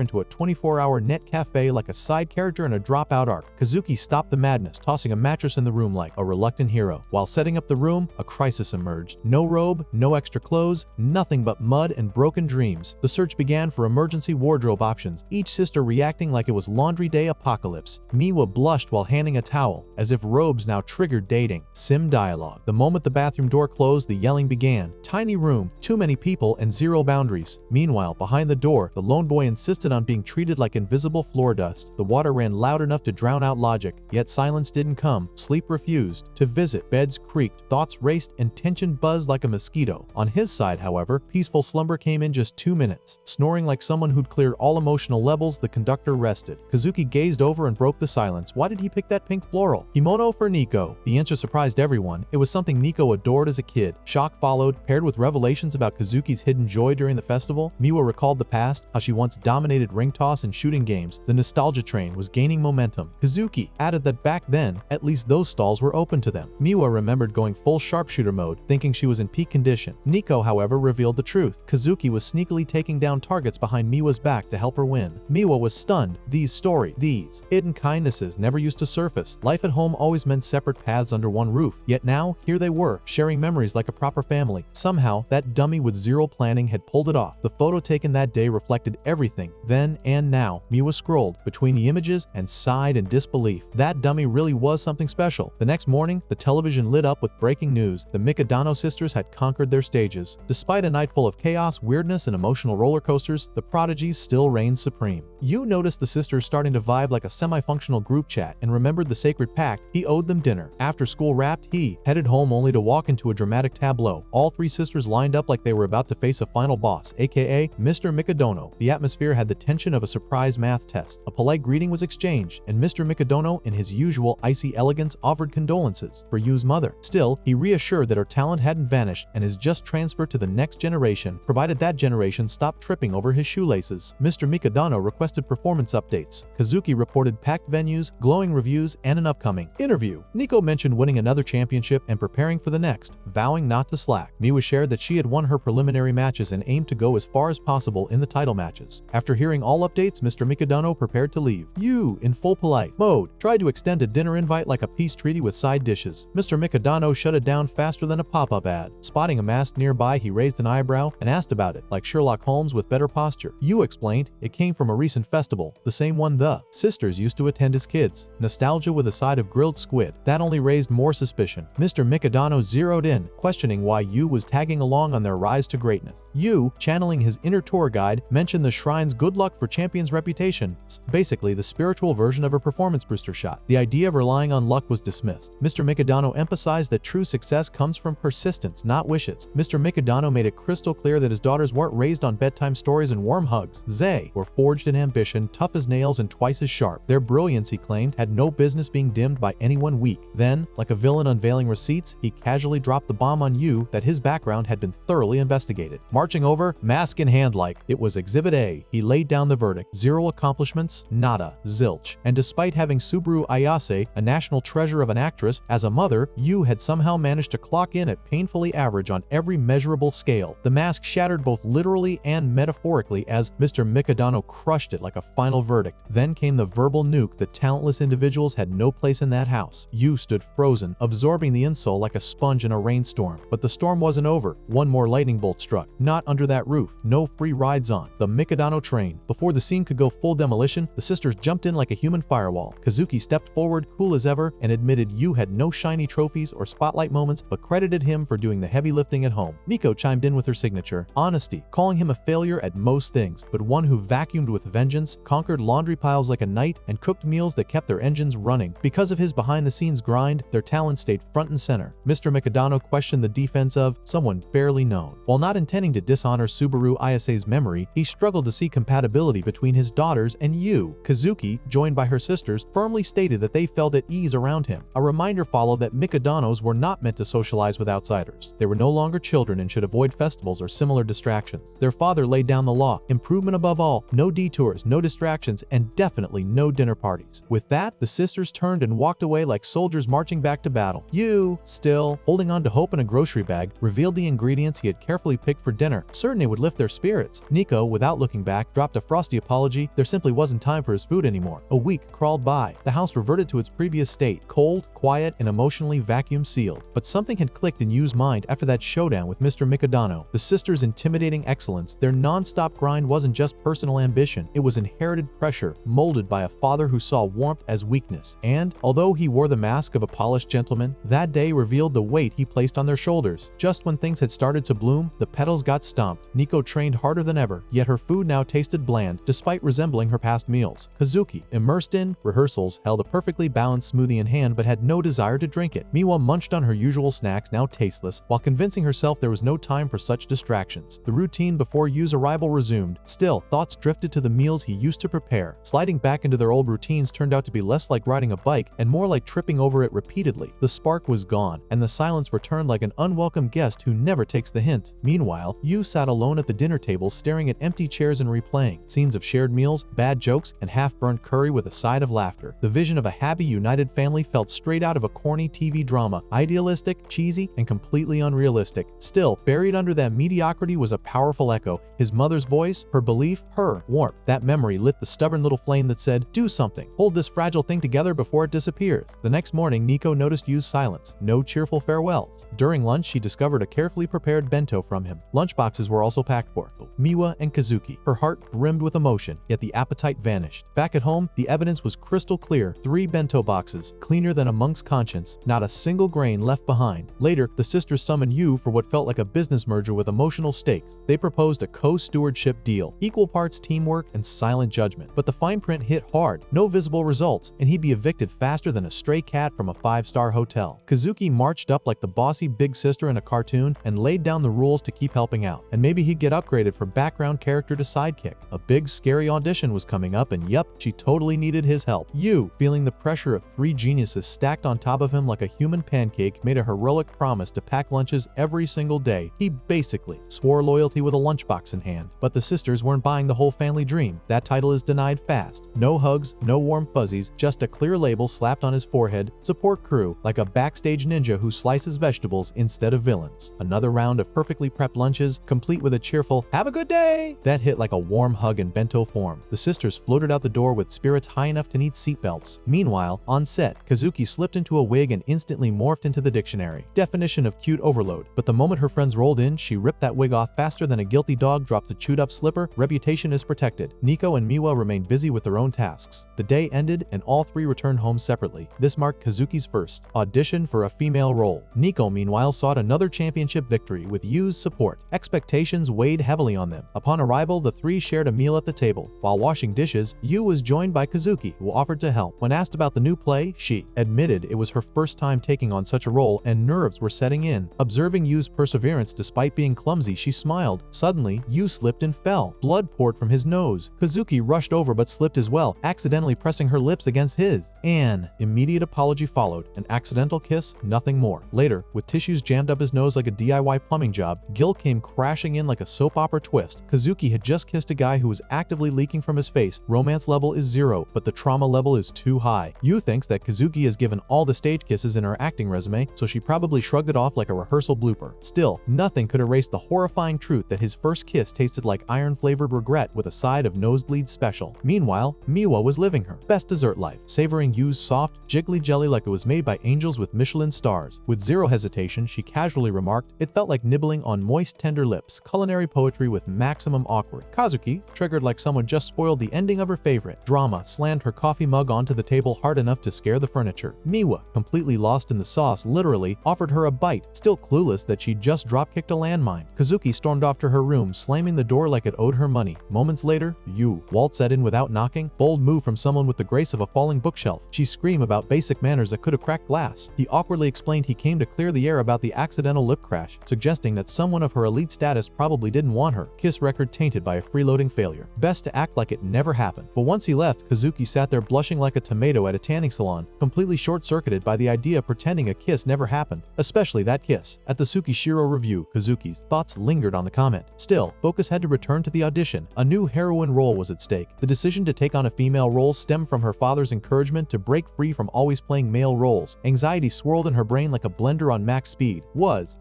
into a 24-hour net cafe like a side character in a dropout arc. Kazuki stopped the madness, tossing a mattress in the room like a reluctant hero. While setting up the room, a crisis emerged. No robe, no extra clothes, nothing but mud and broken dreams. The search began for emergency wardrobe options, each sister reacting like it was laundry day apocalypse. Miwa blushed while handing a towel, as if robes now triggered dating. Sim dialogue. The moment the bathroom door closed, the yelling began. Tiny room, too many people, and zero boundaries. Meanwhile, behind the door, the lone boy insisted on being treated like invisible floor dust. The water ran loud enough to drown out logic, yet silence didn't come. Sleep refused to visit. Beds creaked, thoughts raced, and tension buzzed like a mosquito. On his side, however, peaceful slumber came in just 2 minutes. Snoring like someone who'd cleared all emotional levels, the conductor rested. Kazuki gazed over and broke the silence. Why did he pick that pink floral? Kimono for Nico. The answer surprised everyone. It was something Nico adored as a kid. Shock followed, paired with revelations about Kazuki's hidden joy during the festival. Miwa recalled the past, how she once dominated ring toss and shooting games. The nostalgia train was gaining momentum. Kazuki added that back then, at least those stalls were open to them. Miwa remembered going full sharpshooter mode, thinking she was in peak condition. Nico, however, revealed the truth. Kazuki was sneakily taking down targets behind Miwa's back to help her win. Miwa was stunned. These hidden kindnesses never used to surface. Life at home always meant separate paths under one roof. Yet now, here they were, sharing memories like a proper family. Somehow, that dummy with zero planning had pulled it off. The photo taken that day reflected everything, then and now. Miwa scrolled between the images and sighed in disbelief. That dummy really was something special. The next morning, the television lit up with breaking news. The Mikadano sisters had conquered their stages. Despite a night full of chaos, weirdness, and emotional roller coasters, the prodigies still reigned supreme. Yu noticed the sisters starting to vibe like a semi-functional group chat and remembered the sacred pact. He owed them dinner. After school wrapped, he headed home only to walk into a dramatic tableau. All three sisters lined up like they were about to face a final boss, aka Mr. Mikadono. The atmosphere had the tension of a surprise math test. A polite greeting was exchanged, and Mr. Mikadono, in his usual icy elegance, offered condolences for Yu's mother. Still, he reassured that her talent hadn't vanished and is just transferred to the next generation, provided that generation stopped tripping over his shoelaces. Mr. Mikadano requested performance updates. Kazuki reported packed venues, glowing reviews, and an upcoming interview. Nico mentioned winning another championship and preparing for the next, vowing not to slack. Miwa shared that she had won her preliminary matches and aimed to go as far as possible in the title matches. After hearing all updates, Mr. Mikadano prepared to leave. Yu, in full polite mode, tried to extend a dinner invite like a peace treaty with side dishes. Mr. Mikadano shut it down faster than a pop-up ad. Spotting a mask nearby, he raised an eyebrow and asked about it, like Sherlock Holmes with better posture. Yu explained it came from a recent festival, the same one the sisters used to attend as kids. Nostalgia with a side of grilled squid. That only raised more suspicion. Mr. Mikadano zeroed in, questioning why Yu was tagging along on their rise to greatness. Yu, channeling his inner tour guide, mentioned the shrine's good luck for champion's reputation, basically the spiritual version of a performance booster shot. The idea of relying on luck was dismissed. Mr. Mikadano emphasized that true success comes from persistence, not wishes. Mr. Mikadano made it crystal clear that his daughters weren't raised on bedtime stories and warm hugs. They were forged in ambition, tough as nails and twice as sharp. Their brilliance, he claimed, had no business being dimmed by anyone weak. Then, like a villain unveiling receipts, he casually dropped the bomb on Yu that his background had been thoroughly investigated. Marching over, mask in hand like it was Exhibit A, he laid down the verdict. 0 accomplishments, nada, zilch. And despite having Subaru Ayase, a national treasure of an actress, as a mother, Yu had somehow managed to clock in at painfully average on every measurable scale. The mask shattered both literally and metaphorically as Mr. Mikadano crushed it like a final verdict. Then came the verbal nuke that talentless individuals had no place in that house. Yu stood frozen, absorbing the insult like a sponge in a rainstorm. But the storm wasn't over. One more lightning bolt struck. Not under that roof. No free rides on the Mikadano train. Before the scene could go full demolition, the sisters jumped in like a human firewall. Kazuki stepped forward, cool as ever, and admitted Yu had no shiny trophies or spotlight moments, but credited him for doing the heavy lifting at home. Nico chimed in with her signature honesty, calling him a failure at most things, but one who vacuumed with vengeance, conquered laundry piles like a knight, and cooked meals that kept their engines running. Because of his behind-the-scenes grind, their talent stayed front and center. Mr. Mikadano questioned the defense of someone barely known. While not intending to dishonor Subaru Ayase's memory, he struggled to see compatibility between his daughters and Yu. Kazuki, joined by her sisters, firmly stated that they felt at ease around him. A reminder followed that Mikodanos were not meant to socialize with outsiders. They were no longer children and should avoid festivals or similar distractions. Their father laid down the law: improvement above all, no detours, no distractions, and definitely no dinner parties. With that, the sisters turned and walked away like soldiers marching back to battle. Yu, still holding on to hope in a grocery bag, revealed the ingredients he had carefully picked for dinner, certain it would lift their spirits. Nico, without looking back, dropped a frosty apology. There simply wasn't time for his food anymore. A week crawled by. The house reverted to its previous state, cold, quiet, and emotionally vacuum sealed. But something had clicked in Yu's mind after that showdown with Mr. Mikadano. The sisters' intimidating excellence, their non-stop grind wasn't just personal ambition, it was inherited pressure, molded by a father who saw warmth as weakness. And, although he wore the mask of a polished gentleman, that day revealed the weight he placed on their shoulders. Just when things had started to bloom, the petals got stomped. Nico trained harder than ever, yet her food now tasted bland, despite resembling her past meals. Kazuki, immersed in rehearsals, held a perfectly balanced smoothie in hand but had no desire to drink it. Miwa munched on her usual snacks, now tasteless, while convincing herself there was no time for such distractions. The routine before Yu's arrival resumed. Still, thoughts drifted to the meals he used to prepare. Sliding back into their old routines turned out to be less like riding a bike and more like tripping over it repeatedly. The spark was gone, and the silence returned like an unwelcome guest who never takes the hint. Meanwhile, Yu sat alone at the dinner table staring at empty chairs and replaying scenes of shared meals, bad jokes, and half-burnt curry with a side of laughter. The vision of a happy, united family felt straight out of a corny TV drama, idealistic, cheesy, and completely unrealistic. Still, buried under that mediocrity was a powerful echo: his mother's voice, her belief, her warmth. That memory lit the stubborn little flame that said, "Do something. Hold this fragile thing together before it disappears." The next morning, Nico noticed Yu's silence. No cheerful farewells. During lunch, she discovered a carefully prepared bento from him. Lunchboxes were also packed for Miwa and Kazuki. Her heart brimmed with emotion, yet the appetite vanished. Back at home, the evidence was crystal clear. 3 bento boxes, cleaner than a monk's conscience, not a single grain left behind. Later, the sisters summoned Yu for what felt like a business merger with emotional stakes. They proposed a co-stewardship deal, equal parts teamwork and silent judgment. But the fine print hit hard, no visible results, and he'd be evicted faster than a stray cat from a 5-star hotel. Kazuki marched up like the bossy big sister in a cartoon and laid down the rules to keep helping out. And maybe he'd get upgraded from background character to sidekick. A big, scary audition was coming up, and yup, she totally needed his help. Yu, feeling the pressure of 3 geniuses stacked on top of him like a human pancake, made a heroic promise to pack lunches every single day. He basically swore loyalty with a lunchbox in hand. But the sisters weren't buying the whole family dream. That title is denied fast. No hugs, no warm fuzzies, just a clear label slapped on his forehead: support crew, like a backstage ninja who slices vegetables instead of villains. Another round of perfectly prepped lunches, complete with a cheerful "have a good day," that hit like a warm hug in bento form. The sisters floated out the door with spirits high enough to need seatbelts. Meanwhile, on set, Kazuki slipped into a wig and instantly morphed into the dictionary. Definition of cute overload. But the moment her friends rolled in, she ripped that wig off faster than a guilty dog drops a chewed up slipper. Reputation is protected. Nico and Miwa remained busy with their own tasks. The day ended and all 3 returned home separately. This marked Kazuki's first audition for a female role. Nico, meanwhile, sought another championship victory with Yu's support. Expectations weighed heavily on them. Upon arrival, the 3 shared a meal at the table. While washing dishes, Yu was joined by Kazuki, who offered to help. When asked about the new play, she admitted it was her first time taking on such a role and nerves were setting in. Observing Yu's perseverance despite being clumsy, she smiled. Suddenly, Yu slipped and fell. Blood poured from his nose. Kazuki rushed over but slipped as well, accidentally pressing her lips against his. An immediate apology followed. An accidental kiss, nothing more. Later, with tissues jammed up his nose like a DIY plumbing job, guilt came crashing in like a soap opera twist. Kazuki had just kissed a guy who was actively leaking from his face. Romance level is 0, but the trauma level is too high. Yu thinks that Kazuki has given all the stage kisses in her acting resume, so she probably shrugged it off like a rehearsal blooper. Still, nothing could erase the horrifying truth that his first kiss tasted like iron-flavored regret with a side of nosebleed special. Meanwhile, Miwa was living her best dessert life, savoring Yu's soft, jiggly jelly like it was made by angels with Michelin stars. With zero hesitation, she casually remarked, "It felt like nibbling on moist, tender lips." Culinary poetry with maximum awkward. Kazuki, triggered like someone just spoiled the ending of her favorite drama, slammed her coffee mug onto the table hard enough to scare the furniture. Miwa, completely lost in the sauce, literally offered her a bite, still clueless that she'd just drop-kicked a landmine. Kazuki stormed off to her room, slamming the door like it owed her money. Moments later, Yu waltzed in without knocking, bold move from someone with the grace of a falling bookshelf. She screamed about basic manners that could have cracked glass. He awkwardly explained he came to clear the air about the accidental lip crash, suggesting that someone of her elite status probably didn't want her. Kiss record tainted by a freeloading failure. Best to act like it never happened. But once he left, Kazuki sat there blushing like a tomato at a tanning salon, completely short-circuited by the idea of pretending a kiss never happened, especially that kiss. At the Tsukishiro review, Kazuki's thoughts lingered on the comment. Still, focus had to return to the audition. A new heroine role was at stake. The decision to take on a female role stemmed from her father's encouragement to break free from always playing male roles. Anxiety swirled in her brain like a blender on max speed.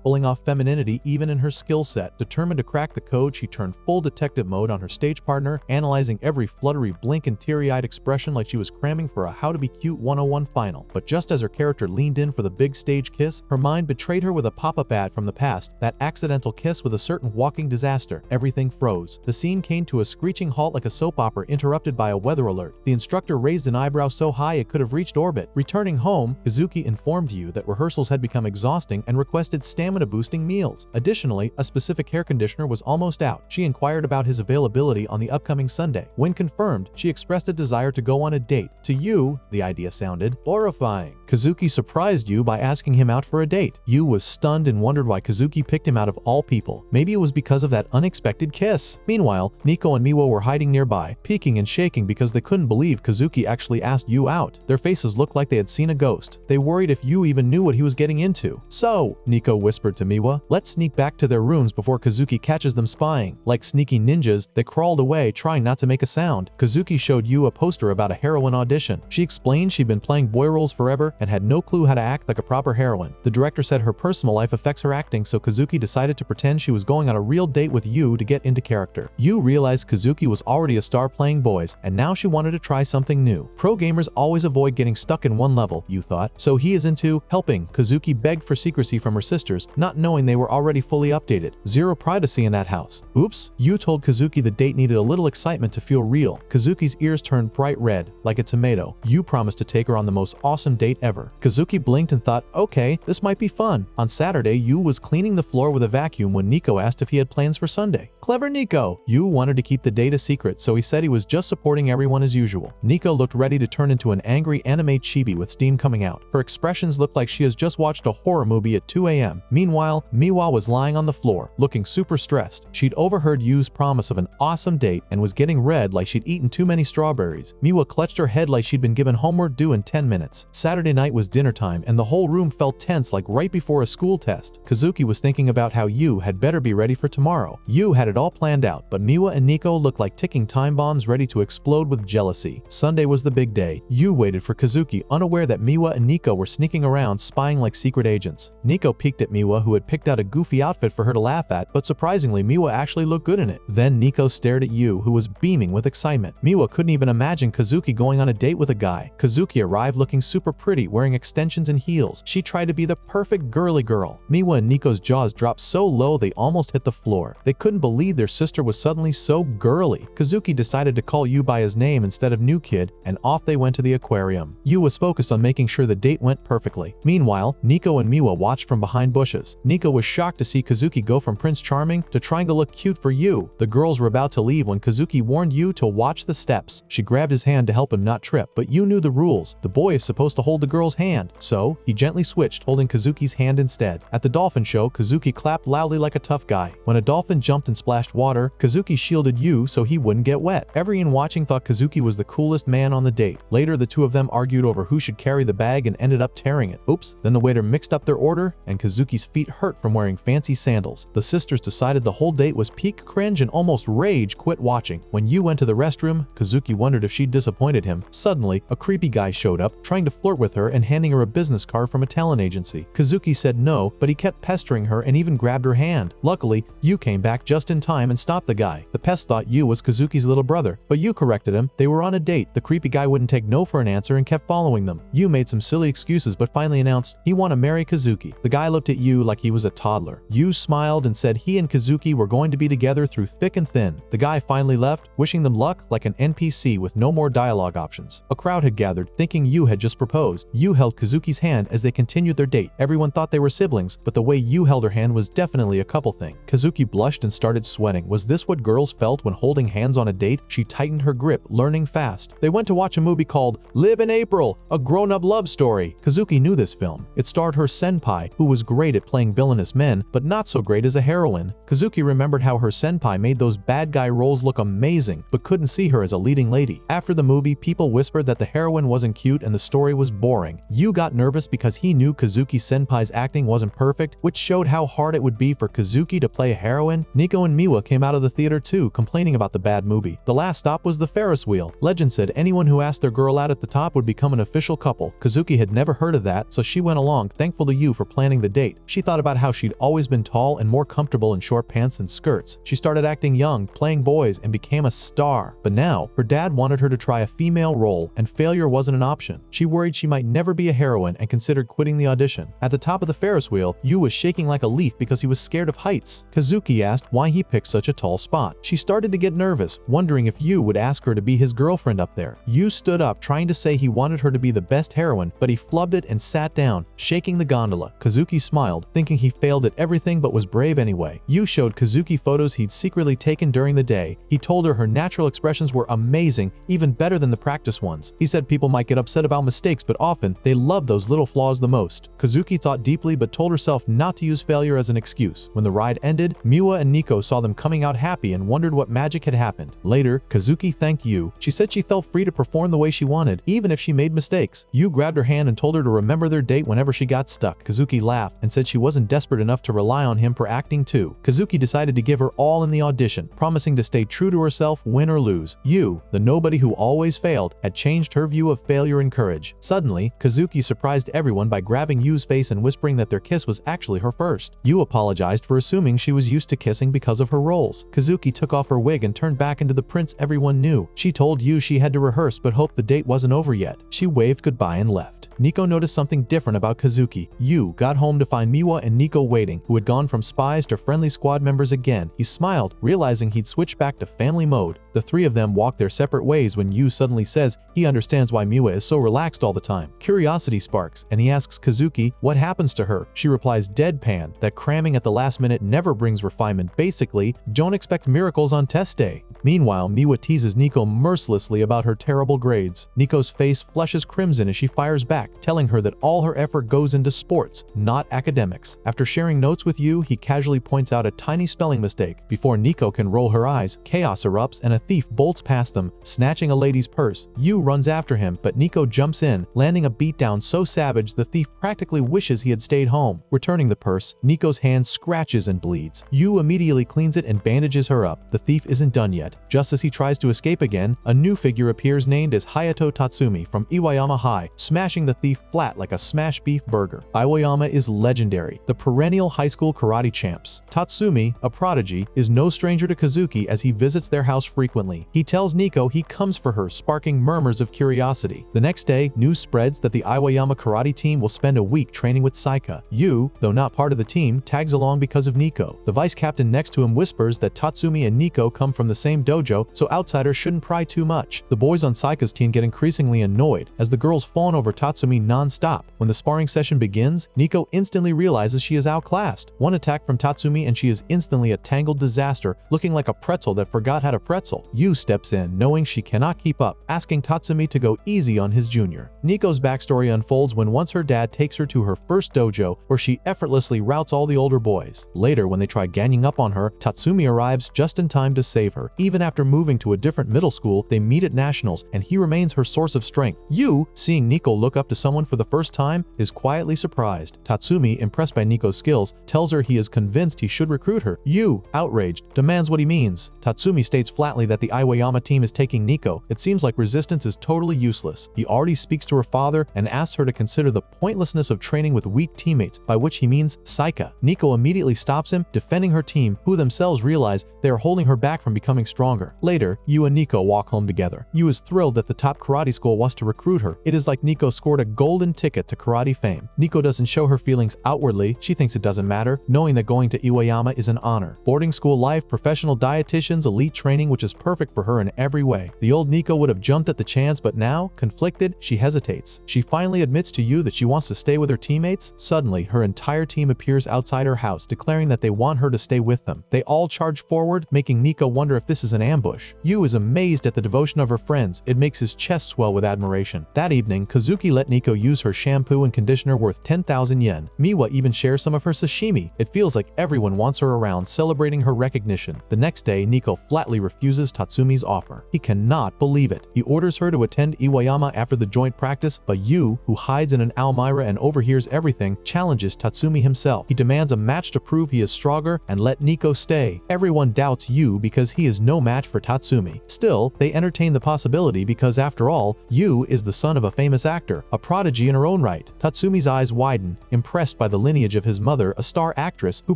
Pulling off femininity even in her skill set. Determined to crack the code, she turned full detective mode on her stage partner, analyzing every fluttery blink and teary-eyed expression like she was cramming for a How to Be Cute 101 final. But just as her character leaned in for the big stage kiss, her mind betrayed her with a pop-up ad from the past, that accidental kiss with a certain walking disaster. Everything froze. The scene came to a screeching halt like a soap opera interrupted by a weather alert. The instructor raised an eyebrow so high it could have reached orbit. Returning home, Kazuki informed you that rehearsals had become exhausting and requested stamina-boosting meals. Additionally, a specific hair conditioner was almost out. She inquired about his availability on the upcoming Sunday. When confirmed, she expressed a desire to go on a date. To you, the idea sounded horrifying. Kazuki surprised you by asking him out for a date. You was stunned and wondered why Kazuki picked him out of all people. Maybe it was because of that unexpected kiss. Meanwhile, Nico and Miwa were hiding nearby, peeking and shaking because they couldn't believe Kazuki actually asked you out. Their faces looked like they had seen a ghost. They worried if you even knew what he was getting into. So, Nico whispered to Miwa, let's sneak back to their rooms before Kazuki catches them spying. Like sneaky ninjas, they crawled away, trying not to make a sound. Kazuki showed you a poster about a heroine audition. She explained she'd been playing boy roles forever and had no clue how to act like a proper heroine. The director said her personal life affects her acting, so Kazuki decided to pretend she was going on a real date with you to get into character. You realized Kazuki was already a star playing boys, and now she wanted to try something new. Pro gamers always avoid getting stuck in one level, you thought, so he is into helping. Kazuki begged for secrecy from her sisters, not knowing they were already fully updated. Zero privacy in that house. Oops. You told Kazuki the date needed a little excitement to feel real. Kazuki's ears turned bright red, like a tomato. You promised to take her on the most awesome date ever. Kazuki blinked and thought, okay, this might be fun. On Saturday, Yu was cleaning the floor with a vacuum when Nico asked if he had plans for Sunday. Clever Nico! Yu wanted to keep the date a secret, so he said he was just supporting everyone as usual. Nico looked ready to turn into an angry anime chibi with steam coming out. Her expressions looked like she has just watched a horror movie at 2 a.m. Meanwhile, Miwa was lying on the floor, looking super stressed. She'd overheard Yu's promise of an awesome date and was getting red like she'd eaten too many strawberries. Miwa clutched her head like she'd been given homework due in 10 minutes. Saturday night was dinner time and the whole room felt tense like right before a school test. Kazuki was thinking about how Yu had better be ready for tomorrow. Yu had it all planned out, but Miwa and Nico looked like ticking time bombs ready to explode with jealousy. Sunday was the big day. Yu waited for Kazuki, unaware that Miwa and Nico were sneaking around, spying like secret agents. Nico peeked at Miwa, who had picked out a goofy outfit for her to laugh at, but surprisingly, Miwa actually looked good in it. Then Nico stared at Yu, who was beaming with excitement. Miwa couldn't even imagine Kazuki going on a date with a guy. Kazuki arrived looking super pretty, wearing extensions and heels. She tried to be the perfect girly girl. Miwa and Nico's jaws dropped so low they almost hit the floor. They couldn't believe their sister was suddenly so girly. Kazuki decided to call Yu by his name instead of new kid, and off they went to the aquarium. Yu was focused on making sure the date went perfectly. Meanwhile, Nico and Miwa watched from behind bushes. Nico was shocked to see Kazuki go from Prince Charming to trying to look cute for Yu. The girls were about to leave when Kazuki warned Yu to watch the steps. She grabbed his hand to help him not trip, but Yu knew the rules. The boy is supposed to hold the girl's hand, so he gently switched, holding Kazuki's hand instead. At the dolphin show, Kazuki clapped loudly like a tough guy. When a dolphin jumped and splashed water, Kazuki shielded Yu so he wouldn't get wet. Everyone watching thought Kazuki was the coolest man on the date. Later, the two of them argued over who should carry the bag and ended up tearing it. Oops. Then the waiter mixed up their order, and Kazuki's feet hurt from wearing fancy sandals. The sisters decided the whole date was peak cringe and almost rage quit watching. When Yu went to the restroom, Kazuki wondered if she'd disappointed him. Suddenly, a creepy guy showed up, trying to flirt with her and handing her a business card from a talent agency. Kazuki said no, but he kept pestering her and even grabbed her hand. Luckily, Yu came back just in time and stopped the guy. The pest thought Yu was Kazuki's little brother, but Yu corrected him. They were on a date. The creepy guy wouldn't take no for an answer and kept following them. Yu made some silly excuses but finally announced he wanted to marry Kazuki. The guy looked at Yu like he was a toddler. Yu smiled and said he and Kazuki were going to be together through thick and thin. The guy finally left, wishing them luck like an NPC with no more dialogue options. A crowd had gathered, thinking Yu had just proposed. Yu held Kazuki's hand as they continued their date. Everyone thought they were siblings, but the way Yu held her hand was definitely a couple thing. Kazuki blushed and started sweating. Was this what girls felt when holding hands on a date? She tightened her grip, learning fast. They went to watch a movie called Live in April, a grown-up love story. Kazuki knew this film. It starred her senpai, who was great at playing villainous men, but not so great as a heroine. Kazuki remembered how her senpai made those bad guy roles look amazing, but couldn't see her as a leading lady. After the movie, people whispered that the heroine wasn't cute and the story was boring. Yu got nervous because he knew Kazuki Senpai's acting wasn't perfect, which showed how hard it would be for Kazuki to play a heroine. Nico and Miwa came out of the theater too, complaining about the bad movie. The last stop was the Ferris wheel. Legend said anyone who asked their girl out at the top would become an official couple. Kazuki had never heard of that, so she went along, thankful to Yu for planning the date. She thought about how she'd always been tall and more comfortable in short pants than skirts. She started acting young, playing boys, and became a star. But now, her dad wanted her to try a female role, and failure wasn't an option. She worried she might never be a heroine and considered quitting the audition. At the top of the Ferris wheel, Yu was shaking like a leaf because he was scared of heights. Kazuki asked why he picked such a tall spot. She started to get nervous, wondering if Yu would ask her to be his girlfriend up there. Yu stood up, trying to say he wanted her to be the best heroine, but he flubbed it and sat down, shaking the gondola. Kazuki smiled, thinking he failed at everything but was brave anyway. Yu showed Kazuki photos he'd secretly taken during the day. He told her natural expressions were amazing, even better than the practice ones. He said people might get upset about mistakes, but often they love those little flaws the most. Kazuki thought deeply but told herself not to use failure as an excuse. When the ride ended, Miwa and Nico saw them coming out happy and wondered what magic had happened. Later, Kazuki thanked Yu. She said she felt free to perform the way she wanted, even if she made mistakes. Yu grabbed her hand and told her to remember their date whenever she got stuck. Kazuki laughed and said she wasn't desperate enough to rely on him for acting too. Kazuki decided to give her all in the audition, promising to stay true to herself, win or lose. Yu, the nobody who always failed, had changed her view of failure and courage. Suddenly, Kazuki surprised everyone by grabbing Yu's face and whispering that their kiss was actually her first. Yu apologized for assuming she was used to kissing because of her roles. Kazuki took off her wig and turned back into the prince everyone knew. She told Yu she had to rehearse but hoped the date wasn't over yet. She waved goodbye and left. Nico noticed something different about Kazuki. Yu got home to find Miwa and Nico waiting, who had gone from spies to friendly squad members again. He smiled, realizing he'd switched back to family mode. The three of them walk their separate ways when Yu suddenly says he understands why Miwa is so relaxed all the time. Curiosity sparks, and he asks Kazuki what happens to her. She replies deadpan that cramming at the last minute never brings refinement. Basically, don't expect miracles on test day. Meanwhile, Miwa teases Nico mercilessly about her terrible grades. Nico's face flushes crimson as she fires back, telling her that all her effort goes into sports, not academics. After sharing notes with Yu, he casually points out a tiny spelling mistake. Before Nico can roll her eyes, chaos erupts and a thief bolts past them, snatching a lady's purse. Yu runs after him, but Nico jumps in, landing a beatdown so savage the thief practically wishes he had stayed home. Returning the purse, Nico's hand scratches and bleeds. Yu immediately cleans it and bandages her up. The thief isn't done yet. Just as he tries to escape again, a new figure appears named as Hayato Tatsumi from Iwayama High, smashing the thief flat like a smashed beef burger. Iwayama is legendary, the perennial high school karate champs. Tatsumi, a prodigy, is no stranger to Kazuki as he visits their house frequently. He tells Nico he comes for her, sparking murmurs of curiosity. The next day, news spreads that the Iwayama karate team will spend a week training with Saika. Yu, though not part of the team, tags along because of Nico. The vice captain next to him whispers that Tatsumi and Nico come from the same dojo, so outsiders shouldn't pry too much. The boys on Saika's team get increasingly annoyed as the girls fawn over Tatsumi non-stop. When the sparring session begins, Nico instantly realizes she is outclassed. One attack from Tatsumi and she is instantly a tangled disaster, looking like a pretzel that forgot how to pretzel. Yu steps in, knowing she cannot keep up, asking Tatsumi to go easy on his junior. Nico's backstory unfolds when once her dad takes her to her first dojo, where she effortlessly routs all the older boys. Later, when they try ganging up on her, Tatsumi arrives just in time to save her. Even after moving to a different middle school, they meet at nationals, and he remains her source of strength. Yu, seeing Nico look up to someone for the first time, is quietly surprised. Tatsumi, impressed by Nico's skills, tells her he is convinced he should recruit her. Yu, outraged, demands what he means. Tatsumi states flatly that the Iwayama team is taking Nico. It seems like resistance is totally useless. He already speaks to her father and asks her to consider the pointlessness of training with weak teammates, by which he means Saika. Nico immediately stops him, defending her team, who themselves realize they are holding her back from becoming stronger. Later, Yu and Nico walk home together. Yu is thrilled that the top karate school wants to recruit her. It is like Nico scored a golden ticket to karate fame. Nico doesn't show her feelings outwardly. She thinks it doesn't matter, knowing that going to Iwayama is an honor. Boarding school life, professional dietitians, elite training, which is perfect for her in every way. The old Nico would have jumped at the chance, but now, conflicted, she hesitates. She finally admits to Yu that she wants to stay with her teammates. Suddenly, her entire team appears outside her house, declaring that they want her to stay with them. They all charge forward, making Nico wonder if this is an ambush. Yu is amazed at the devotion of her friends. It makes his chest swell with admiration. That evening, Kazuki let Nico use her shampoo and conditioner worth 10,000 yen. Miwa even shares some of her sashimi. It feels like everyone wants her around, celebrating her recognition. The next day, Nico flatly refuses Tatsumi's offer. He cannot believe it. He orders her to attend Iwayama after the joint practice, but Yu, who hides in an almirah and overhears everything, challenges Tatsumi himself. He demands a match to prove he is stronger and let Nico stay. Everyone doubts Yu because he is no match for Tatsumi. Still, they entertain the possibility because after all, Yu is the son of a famous actor, a prodigy in her own right. Tatsumi's eyes widen, impressed by the lineage of his mother, a star actress who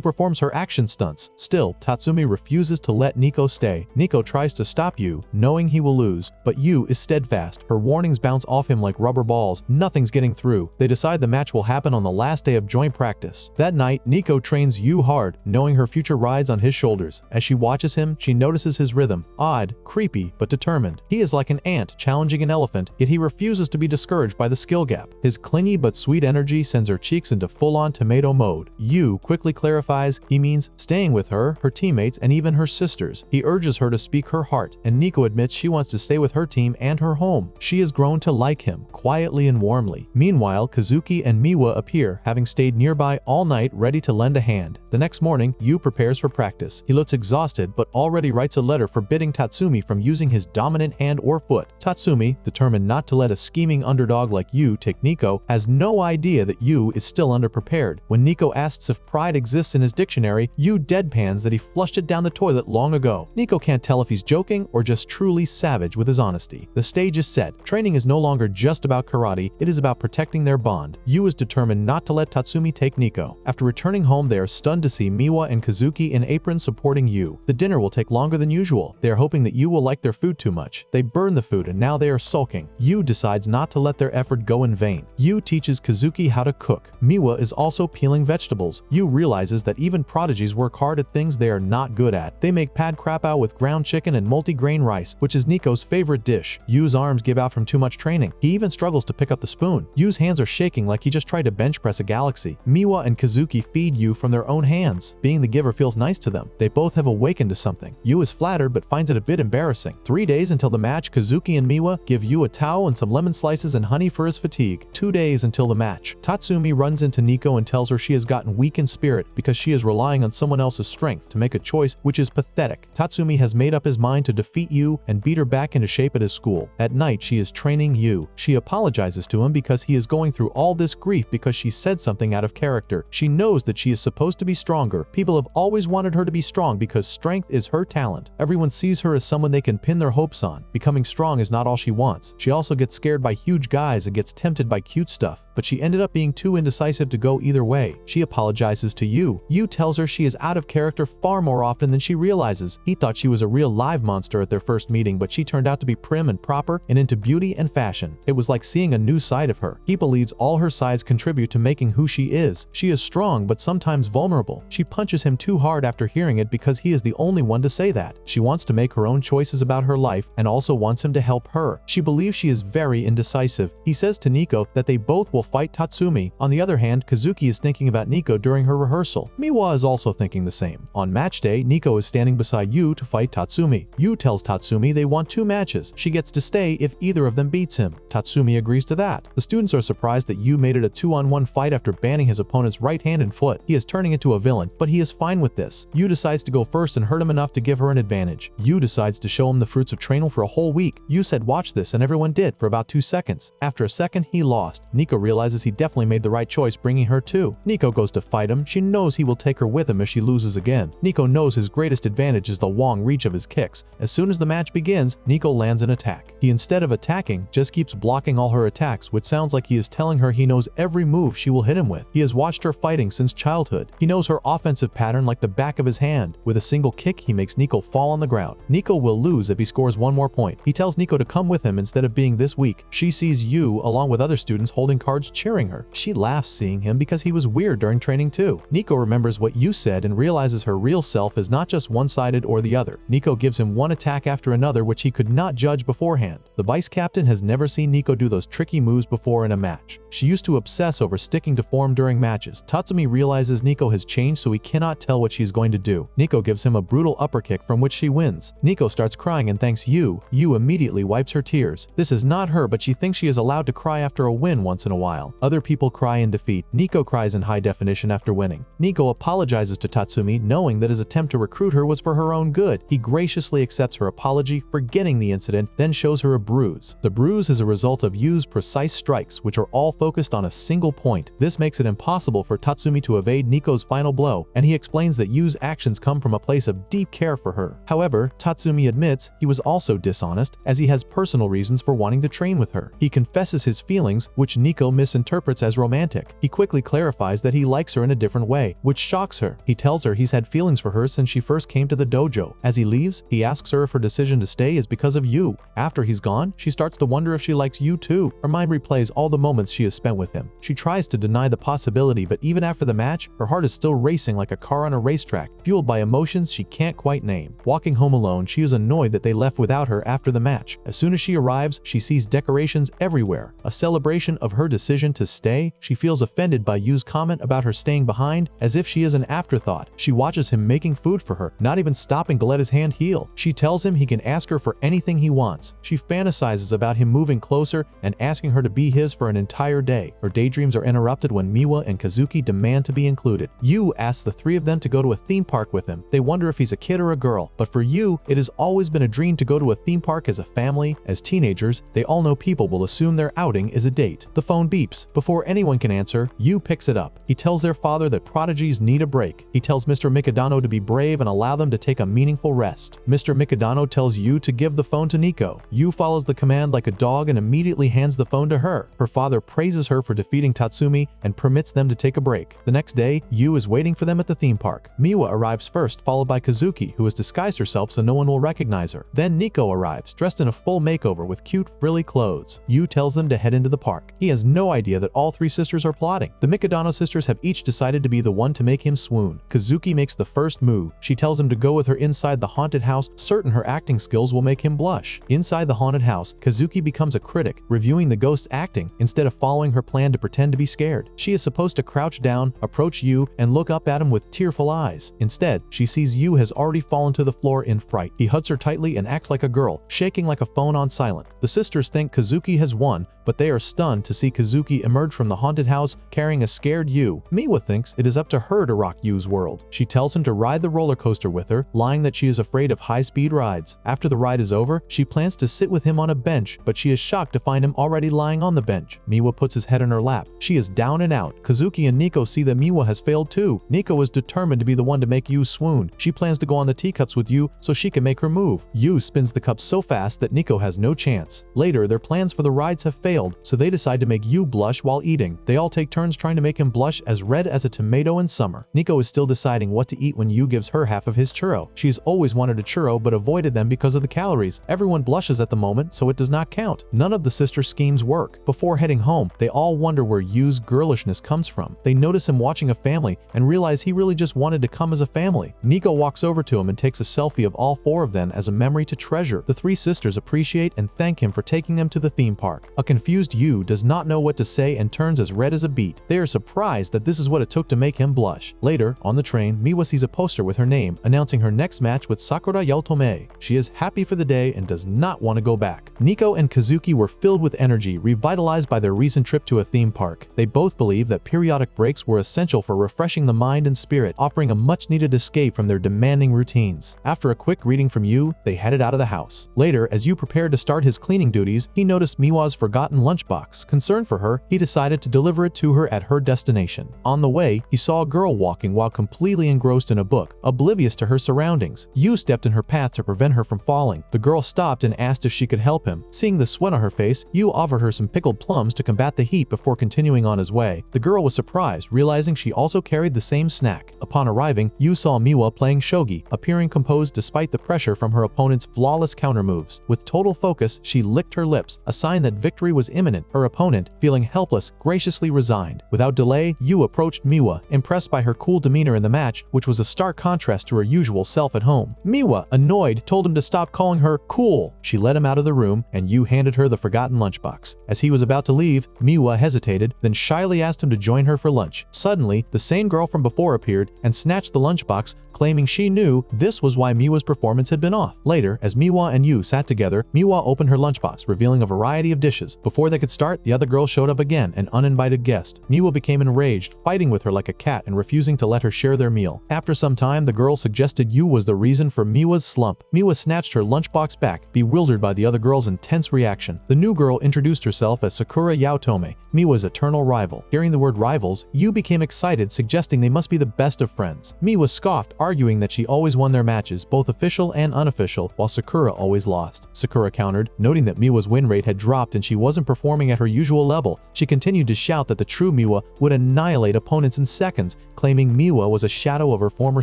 performs her action stunts. Still, Tatsumi refuses to let Nico stay. Nico tries to stop Yu, knowing he will lose, but Yu is steadfast. Her warnings bounce off him like rubber balls. Nothing's getting through. They decide the match will happen on the last day of joint practice. That night, Nico trains Yu hard, knowing her future rides on his shoulders. As she watches him, she notices his rhythm. Odd, creepy, but determined. He is like an ant challenging an elephant, yet he refuses to be discouraged by the skill gap. His clingy but sweet energy sends her cheeks into full-on tomato mode. Yu quickly clarifies he means staying with her, her teammates, and even her sisters. He urges her to speak her heart, and Nico admits she wants to stay with her team and her home. She has grown to like him, quietly and warmly. Meanwhile, Kazuki and Miwa appear, having stayed nearby all night ready to lend a hand. The next morning, Yu prepares for practice. He looks exhausted but already writes a letter forbidding Tatsumi from using his dominant hand or foot. Tatsumi, determined not to let a scheming underdog like Yu take Nico, has no idea that Yu is still underprepared. When Nico asks if pride exists in his dictionary, Yu deadpans that he flushed it down the toilet long ago. Nico can't tell if he's joking or just truly savage with his honesty. The stage is set. Training is no longer just about karate, it is about protecting their bond. Yu is determined not to let Tatsumi take Nico. After returning home, they are stunned to see Miwa and Kazuki in aprons supporting Yu. The dinner will take longer than usual. They are hoping that Yu will like their food too much. They burn the food and now they are sulking. Yu decides not to let their effort go in vain. Yu teaches Kazuki how to cook. Miwa is also peeling vegetables. Yu realizes that even prodigies work hard at things they are not good at. They make pad krapao with ground chicken and multi-grain rice, which is Nico's favorite dish. Yu's arms give out from too much training. He even struggles to pick up the spoon. Yu's hands are shaking like he just tried to bench press a galaxy. Miwa and Kazuki feed Yu from their own hands. Being the giver feels nice to them. They both have awakened to something. Yu is flattered but finds it a bit embarrassing. 3 days until the match, Kazuki and Miwa give Yu a towel and some lemon slices and honey for his fatigue. 2 days until the match. Tatsumi runs into Nico and tells her she has gotten weak in spirit because she is relying on someone else's strength to make a choice which is pathetic. Tatsumi has made up his mind to defeat Yu and beat her back into shape at his school. At night, she is training Yu. She apologizes to him because he is going through all this grief because she said something out of character. She knows that she is supposed to be stronger. People have always wanted her to be strong because strength is her talent. Everyone sees her as someone they can pin their hopes on. Becoming strong is not all she wants. She also gets scared by huge guys and gets tempted by cute stuff, but she ended up being too indecisive to go either way. She apologizes to Yu. Yu tells her she is out of character far more often than she realizes. He thought she was a real live monster at their first meeting, but she turned out to be prim and proper and into beauty and fashion. It was like seeing a new side of her. He believes all her sides contribute to making who she is. She is strong but sometimes vulnerable. She punches him too hard after hearing it because he is the only one to say that. She wants to make her own choices about her life and also wants him to help her. She believes she is very indecisive. He says to Nico that they both will fight Tatsumi. On the other hand, Kazuki is thinking about Nico during her rehearsal. Miwa is also thinking the same. On match day, Nico is standing beside Yu to fight Tatsumi. Yu tells Tatsumi they want 2 matches. She gets to stay if either of them beats him. Tatsumi agrees to that. The students are surprised that Yu made it a 2-on-1 fight after banning his opponent's right hand and foot. He is turning into a villain, but he is fine with this. Yu decides to go first and hurt him enough to give her an advantage. Yu decides to show him the fruits of training for a whole week. Yu said watch this and everyone did for about 2 seconds. After a second, he lost. Nico realizes he definitely made the right choice bringing her too. Nico goes to fight him. She knows he will take her with him if she loses again. Nico knows his greatest advantage is the long reach of his kicks. As soon as the match begins, Nico lands an attack. He, instead of attacking, just keeps blocking all her attacks, which sounds like he is telling her he knows every move she will hit him with. He has watched her fighting since childhood. He knows her offensive pattern like the back of his hand. With a single kick, he makes Nico fall on the ground. Nico will lose if he scores 1 more point. He tells Nico to come with him instead of being this weak. She sees Yu along with other students holding cards lounge cheering her. She laughs seeing him because he was weird during training too. Nico remembers what Yu said and realizes her real self is not just one-sided or the other. Nico gives him one attack after another which he could not judge beforehand. The vice captain has never seen Nico do those tricky moves before in a match. She used to obsess over sticking to form during matches. Tatsumi realizes Nico has changed so he cannot tell what she's going to do. Nico gives him a brutal upper kick from which she wins. Nico starts crying and thanks Yu. Yu immediately wipes her tears. This is not her, but she thinks she is allowed to cry after a win once in a while. Other people cry in defeat. Nico cries in high definition after winning. Nico apologizes to Tatsumi, knowing that his attempt to recruit her was for her own good. He graciously accepts her apology, forgetting the incident, then shows her a bruise. The bruise is a result of Yu's precise strikes, which are all focused on a single point. This makes it impossible for Tatsumi to evade Nico's final blow, and he explains that Yu's actions come from a place of deep care for her. However, Tatsumi admits he was also dishonest, as he has personal reasons for wanting to train with her. He confesses his feelings, which Nico misinterprets as romantic. He quickly clarifies that he likes her in a different way, which shocks her. He tells her he's had feelings for her since she first came to the dojo. As he leaves, he asks her if her decision to stay is because of Yu. After he's gone, she starts to wonder if she likes Yu too. Her mind replays all the moments she has spent with him. She tries to deny the possibility, but even after the match, her heart is still racing like a car on a racetrack, fueled by emotions she can't quite name. Walking home alone, she is annoyed that they left without her after the match. As soon as she arrives, she sees decorations everywhere, a celebration of her decision to stay. She feels offended by Yu's comment about her staying behind, as if she is an afterthought. She watches him making food for her, not even stopping to let his hand heal. She tells him he can ask her for anything he wants. She fantasizes about him moving closer and asking her to be his for an entire day. Her daydreams are interrupted when Miwa and Kazuki demand to be included. Yu asks the three of them to go to a theme park with him. They wonder if he's a kid or a girl, but for Yu, it has always been a dream to go to a theme park as a family. As teenagers, they all know people will assume their outing is a date. The phone beeps. Before anyone can answer, Yu picks it up. He tells their father that prodigies need a break. He tells Mr. Mikadano to be brave and allow them to take a meaningful rest. Mr. Mikadano tells Yu to give the phone to Nico. Yu follows the command like a dog and immediately hands the phone to her. Her father praises her for defeating Tatsumi and permits them to take a break. The next day, Yu is waiting for them at the theme park. Miwa arrives first, followed by Kazuki, who has disguised herself so no one will recognize her. Then Nico arrives, dressed in a full makeover with cute, frilly clothes. Yu tells them to head into the park. He has no idea that all three sisters are plotting. The Mikadano sisters have each decided to be the one to make him swoon. Kazuki makes the first move. She tells him to go with her inside the haunted house, certain her acting skills will make him blush. Inside the haunted house, Kazuki becomes a critic, reviewing the ghost's acting instead of following her plan to pretend to be scared. She is supposed to crouch down, approach Yu, and look up at him with tearful eyes. Instead, she sees Yu has already fallen to the floor in fright. He hugs her tightly and acts like a girl, shaking like a phone on silent. The sisters think Kazuki has won, but they are stunned to see Kazuki emerge from the haunted house carrying a scared Yu. Miwa thinks it is up to her to rock Yu's world. She tells him to ride the roller coaster with her, lying that she is afraid of high-speed rides. After the ride is over, she plans to sit with him on a bench, but she is shocked to find him already lying on the bench. Miwa puts his head in her lap. She is down and out. Kazuki and Nico see that Miwa has failed too. Nico is determined to be the one to make Yu swoon. She plans to go on the teacups with Yu so she can make her move. Yu spins the cups so fast that Nico has no chance. Later, their plans for the rides have failed, so they decide to make Yu blush while eating. They all take turns trying to make him blush as red as a tomato in summer. Nico is still deciding what to eat when Yu gives her half of his churro. She has always wanted a churro but avoided them because of the calories. Everyone blushes at the moment, so it does not count. None of the sister schemes work. Before heading home, they all wonder where Yu's girlishness comes from. They notice him watching a family and realize he really just wanted to come as a family. Nico walks over to him and takes a selfie of all four of them as a memory to treasure. The three sisters appreciate and thank him for taking them to the theme park. A confused Yu does not know what to say and turns as red as a beet. They are surprised that this is what it took to make him blush. Later, on the train, Miwa sees a poster with her name, announcing her next match with Sakura Yotome. She is happy for the day and does not want to go back. Nico and Kazuki were filled with energy, revitalized by their recent trip to a theme park. They both believe that periodic breaks were essential for refreshing the mind and spirit, offering a much-needed escape from their demanding routines. After a quick greeting from Yu, they headed out of the house. Later, as Yu prepared to start his cleaning duties, he noticed Miwa's forgotten lunchbox. Concerned for her, he decided to deliver it to her at her destination. On the way, he saw a girl walking while completely engrossed in a book, oblivious to her surroundings. Yu stepped in her path to prevent her from falling. The girl stopped and asked if she could help him. Seeing the sweat on her face, Yu offered her some pickled plums to combat the heat before continuing on his way. The girl was surprised, realizing she also carried the same snack. Upon arriving, Yu saw Miwa playing shogi, appearing composed despite the pressure from her opponent's flawless counter moves. With total focus, she licked her lips, a sign that victory was imminent. Her opponent, feeling feeling helpless, graciously resigned. Without delay, Yu approached Miwa, impressed by her cool demeanor in the match, which was a stark contrast to her usual self at home. Miwa, annoyed, told him to stop calling her cool. She led him out of the room, and Yu handed her the forgotten lunchbox. As he was about to leave, Miwa hesitated, then shyly asked him to join her for lunch. Suddenly, the same girl from before appeared and snatched the lunchbox, claiming she knew this was why Miwa's performance had been off. Later, as Miwa and Yu sat together, Miwa opened her lunchbox, revealing a variety of dishes. Before they could start, the other girl showed up again, an uninvited guest. Miwa became enraged, fighting with her like a cat and refusing to let her share their meal. After some time, the girl suggested Yu was the reason for Miwa's slump. Miwa snatched her lunchbox back, bewildered by the other girl's intense reaction. The new girl introduced herself as Sakura Yaotome, Miwa's eternal rival. Hearing the word rivals, Yu became excited, suggesting they must be the best of friends. Miwa scoffed, arguing that she always won their matches, both official and unofficial, while Sakura always lost. Sakura countered, noting that Miwa's win rate had dropped and she wasn't performing at her usual level. She continued to shout that the true Miwa would annihilate opponents in seconds, claiming Miwa was a shadow of her former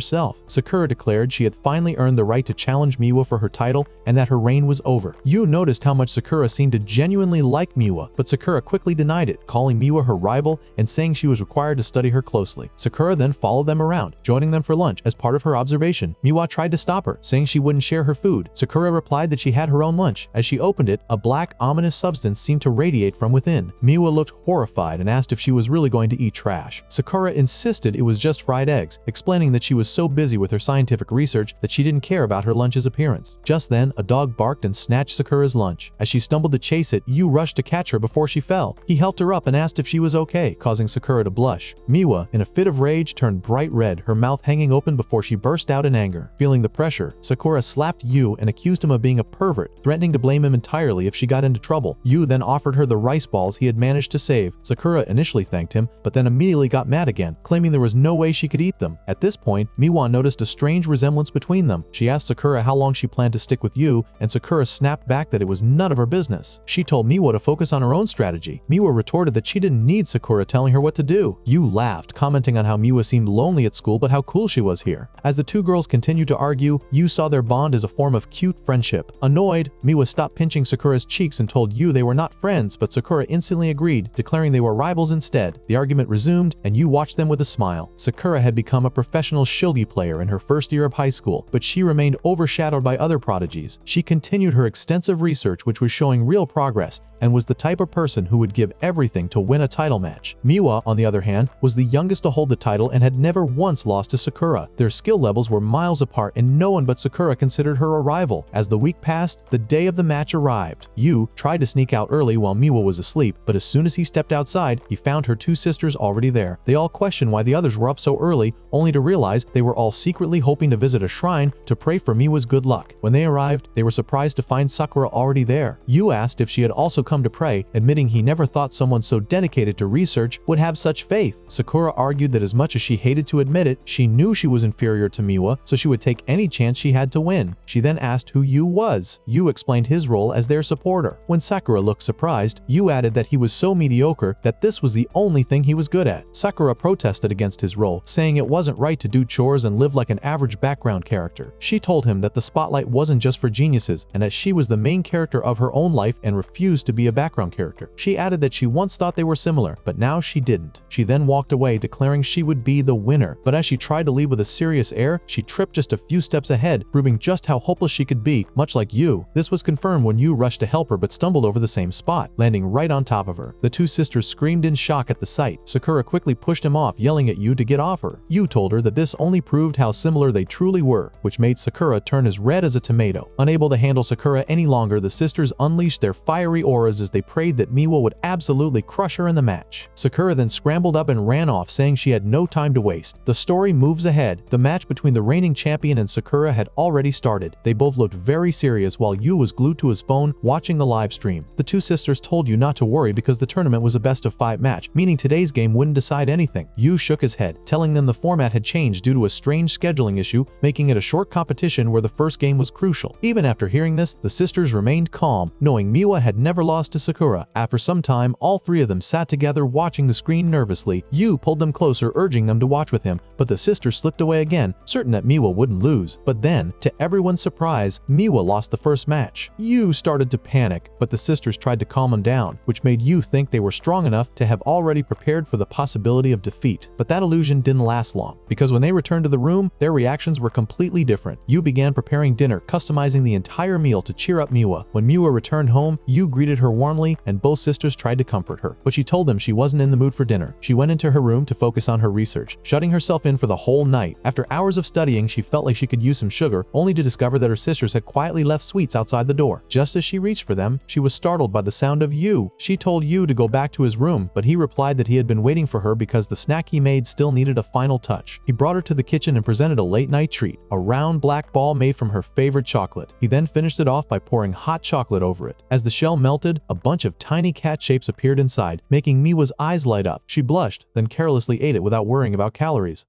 self. Sakura declared she had finally earned the right to challenge Miwa for her title and that her reign was over. Yu noticed how much Sakura seemed to genuinely like Miwa, but Sakura quickly denied it, calling Miwa her rival and saying she was required to study her closely. Sakura then followed them around, joining them for lunch. As part of her observation, Miwa tried to stop her, saying she wouldn't share her food. Sakura replied that she had her own lunch. As she opened it, a black, ominous substance seemed to radiate from within. Miwa looked horrified and asked if she was really going to eat trash. Sakura insisted it was just fried eggs, explaining that she was so busy with her scientific research that she didn't care about her lunch's appearance. Just then, a dog barked and snatched Sakura's lunch. As she stumbled to chase it, Yu rushed to catch her before she fell. He helped her up and asked if she was okay, causing Sakura to blush. Miwa, in a fit of rage, turned bright red, her mouth hanging open before she burst out in anger. Feeling the pressure, Sakura slapped Yu and accused him of being a pervert, threatening to blame him entirely if she got into trouble. Yu then offered her the rice balls he had managed to save. Sakura initially thanked him, but then immediately got mad again, claiming there was no way she could eat them. At this point, Miwa noticed a strange resemblance between them. She asked Sakura how long she planned to stick with Yu, and Sakura snapped back that it was none of her business. She told Miwa to focus on her own strategy. Miwa retorted that she didn't need Sakura telling her what to do. Yu laughed, commenting on how Miwa seemed lonely at school but how cool she was here. As the two girls continued to argue, Yu saw their bond as a form of cute friendship. Annoyed, Miwa stopped pinching Sakura's cheeks and told Yu they were not friends, but Sakura instantly agreed, declaring they were rivals instead. The argument resumed, and Yu watched them with a smile. Sakura had become a professional shogi player in her first year of high school, but she remained overshadowed by other prodigies. She continued her extensive research, which was showing real progress, and was the type of person who would give everything to win a title match. Miwa, on the other hand, was the youngest to hold the title and had never once lost to Sakura. Their skill levels were miles apart, and no one but Sakura considered her a rival. As the week passed, the day of the match arrived. Yu tried to sneak out early while Miwa was asleep, but as soon as he stepped outside, he found her two sisters already there. They all questioned why the others were up so early, only to realize they were all secretly hoping to visit a shrine to pray for Miwa's good luck. When they arrived, they were surprised to find Sakura already there. Yu asked if she had also come to pray, admitting he never thought someone so dedicated to research would have such faith. Sakura argued that as much as she hated to admit it, she knew she was inferior to Miwa, so she would take any chance she had to win. She then asked who Yu was. Yu explained his role as their supporter. When Sakura looked surprised, Yu added that he was so mediocre that this was the only thing he was good at. Sakura protested against his role, saying it wasn't right to do chores and live like an average background character. She told him that the spotlight wasn't just for geniuses, and that she was the main character of her own life and refused to be a background character. She added that she once thought they were similar, but now she didn't. She then walked away, declaring she would be the winner. But as she tried to leave with a serious air, she tripped just a few steps ahead, proving just how hopeless she could be, much like Yu. This was confirmed when Yu rushed to help her but stumbled over the same spot, landing right on top of her. The two sisters screamed in shock at the sight. Sakura quickly pushed him off, yelling at Yu to get off her. Yu told her that this only proved how similar they truly were, which made Sakura turn as red as a tomato. Unable to handle Sakura any longer, the sisters unleashed their fiery auras as they prayed that Miwa would absolutely crush her in the match. Sakura then scrambled up and ran off, saying she had no time to waste. The story moves ahead. The match between the reigning champion and Sakura had already started. They both looked very serious while Yu was glued to his phone watching the live stream. The two sisters told Yu not to worry because the tournament was a best-of-5 match, meaning today's game wouldn't decide anything. Yu shook his head, telling them the format had changed due to a strange scheduling issue, making it a short competition where the first game was crucial. Even after hearing this, the sisters remained calm, knowing Miwa had never lost to Sakura. After some time, all three of them sat together watching the screen nervously. Yu pulled them closer, urging them to watch with him, but the sisters slipped away again, certain that Miwa wouldn't lose. But then, to everyone's surprise, Miwa lost the first match. Yu started to panic, but the sisters tried to calm him down, which made Yu you think they were strong enough to have already prepared for the possibility of defeat. But that illusion didn't last long, because when they returned to the room, their reactions were completely different. Yu began preparing dinner, customizing the entire meal to cheer up Miwa. When Miwa returned home, Yu greeted her warmly, and both sisters tried to comfort her. But she told them she wasn't in the mood for dinner. She went into her room to focus on her research, shutting herself in for the whole night. After hours of studying, she felt like she could use some sugar, only to discover that her sisters had quietly left sweets outside the door. Just as she reached for them, she was startled by the sound of Yu. She told Yu to go back to his room, but he replied that he had been waiting for her because the snack he made still needed a final touch. He brought her to the kitchen and presented a late-night treat, a round black ball made from her favorite chocolate. He then finished it off by pouring hot chocolate over it. As the shell melted, a bunch of tiny cat shapes appeared inside, making Miwa's eyes light up. She blushed, then carelessly ate it without worrying about calories.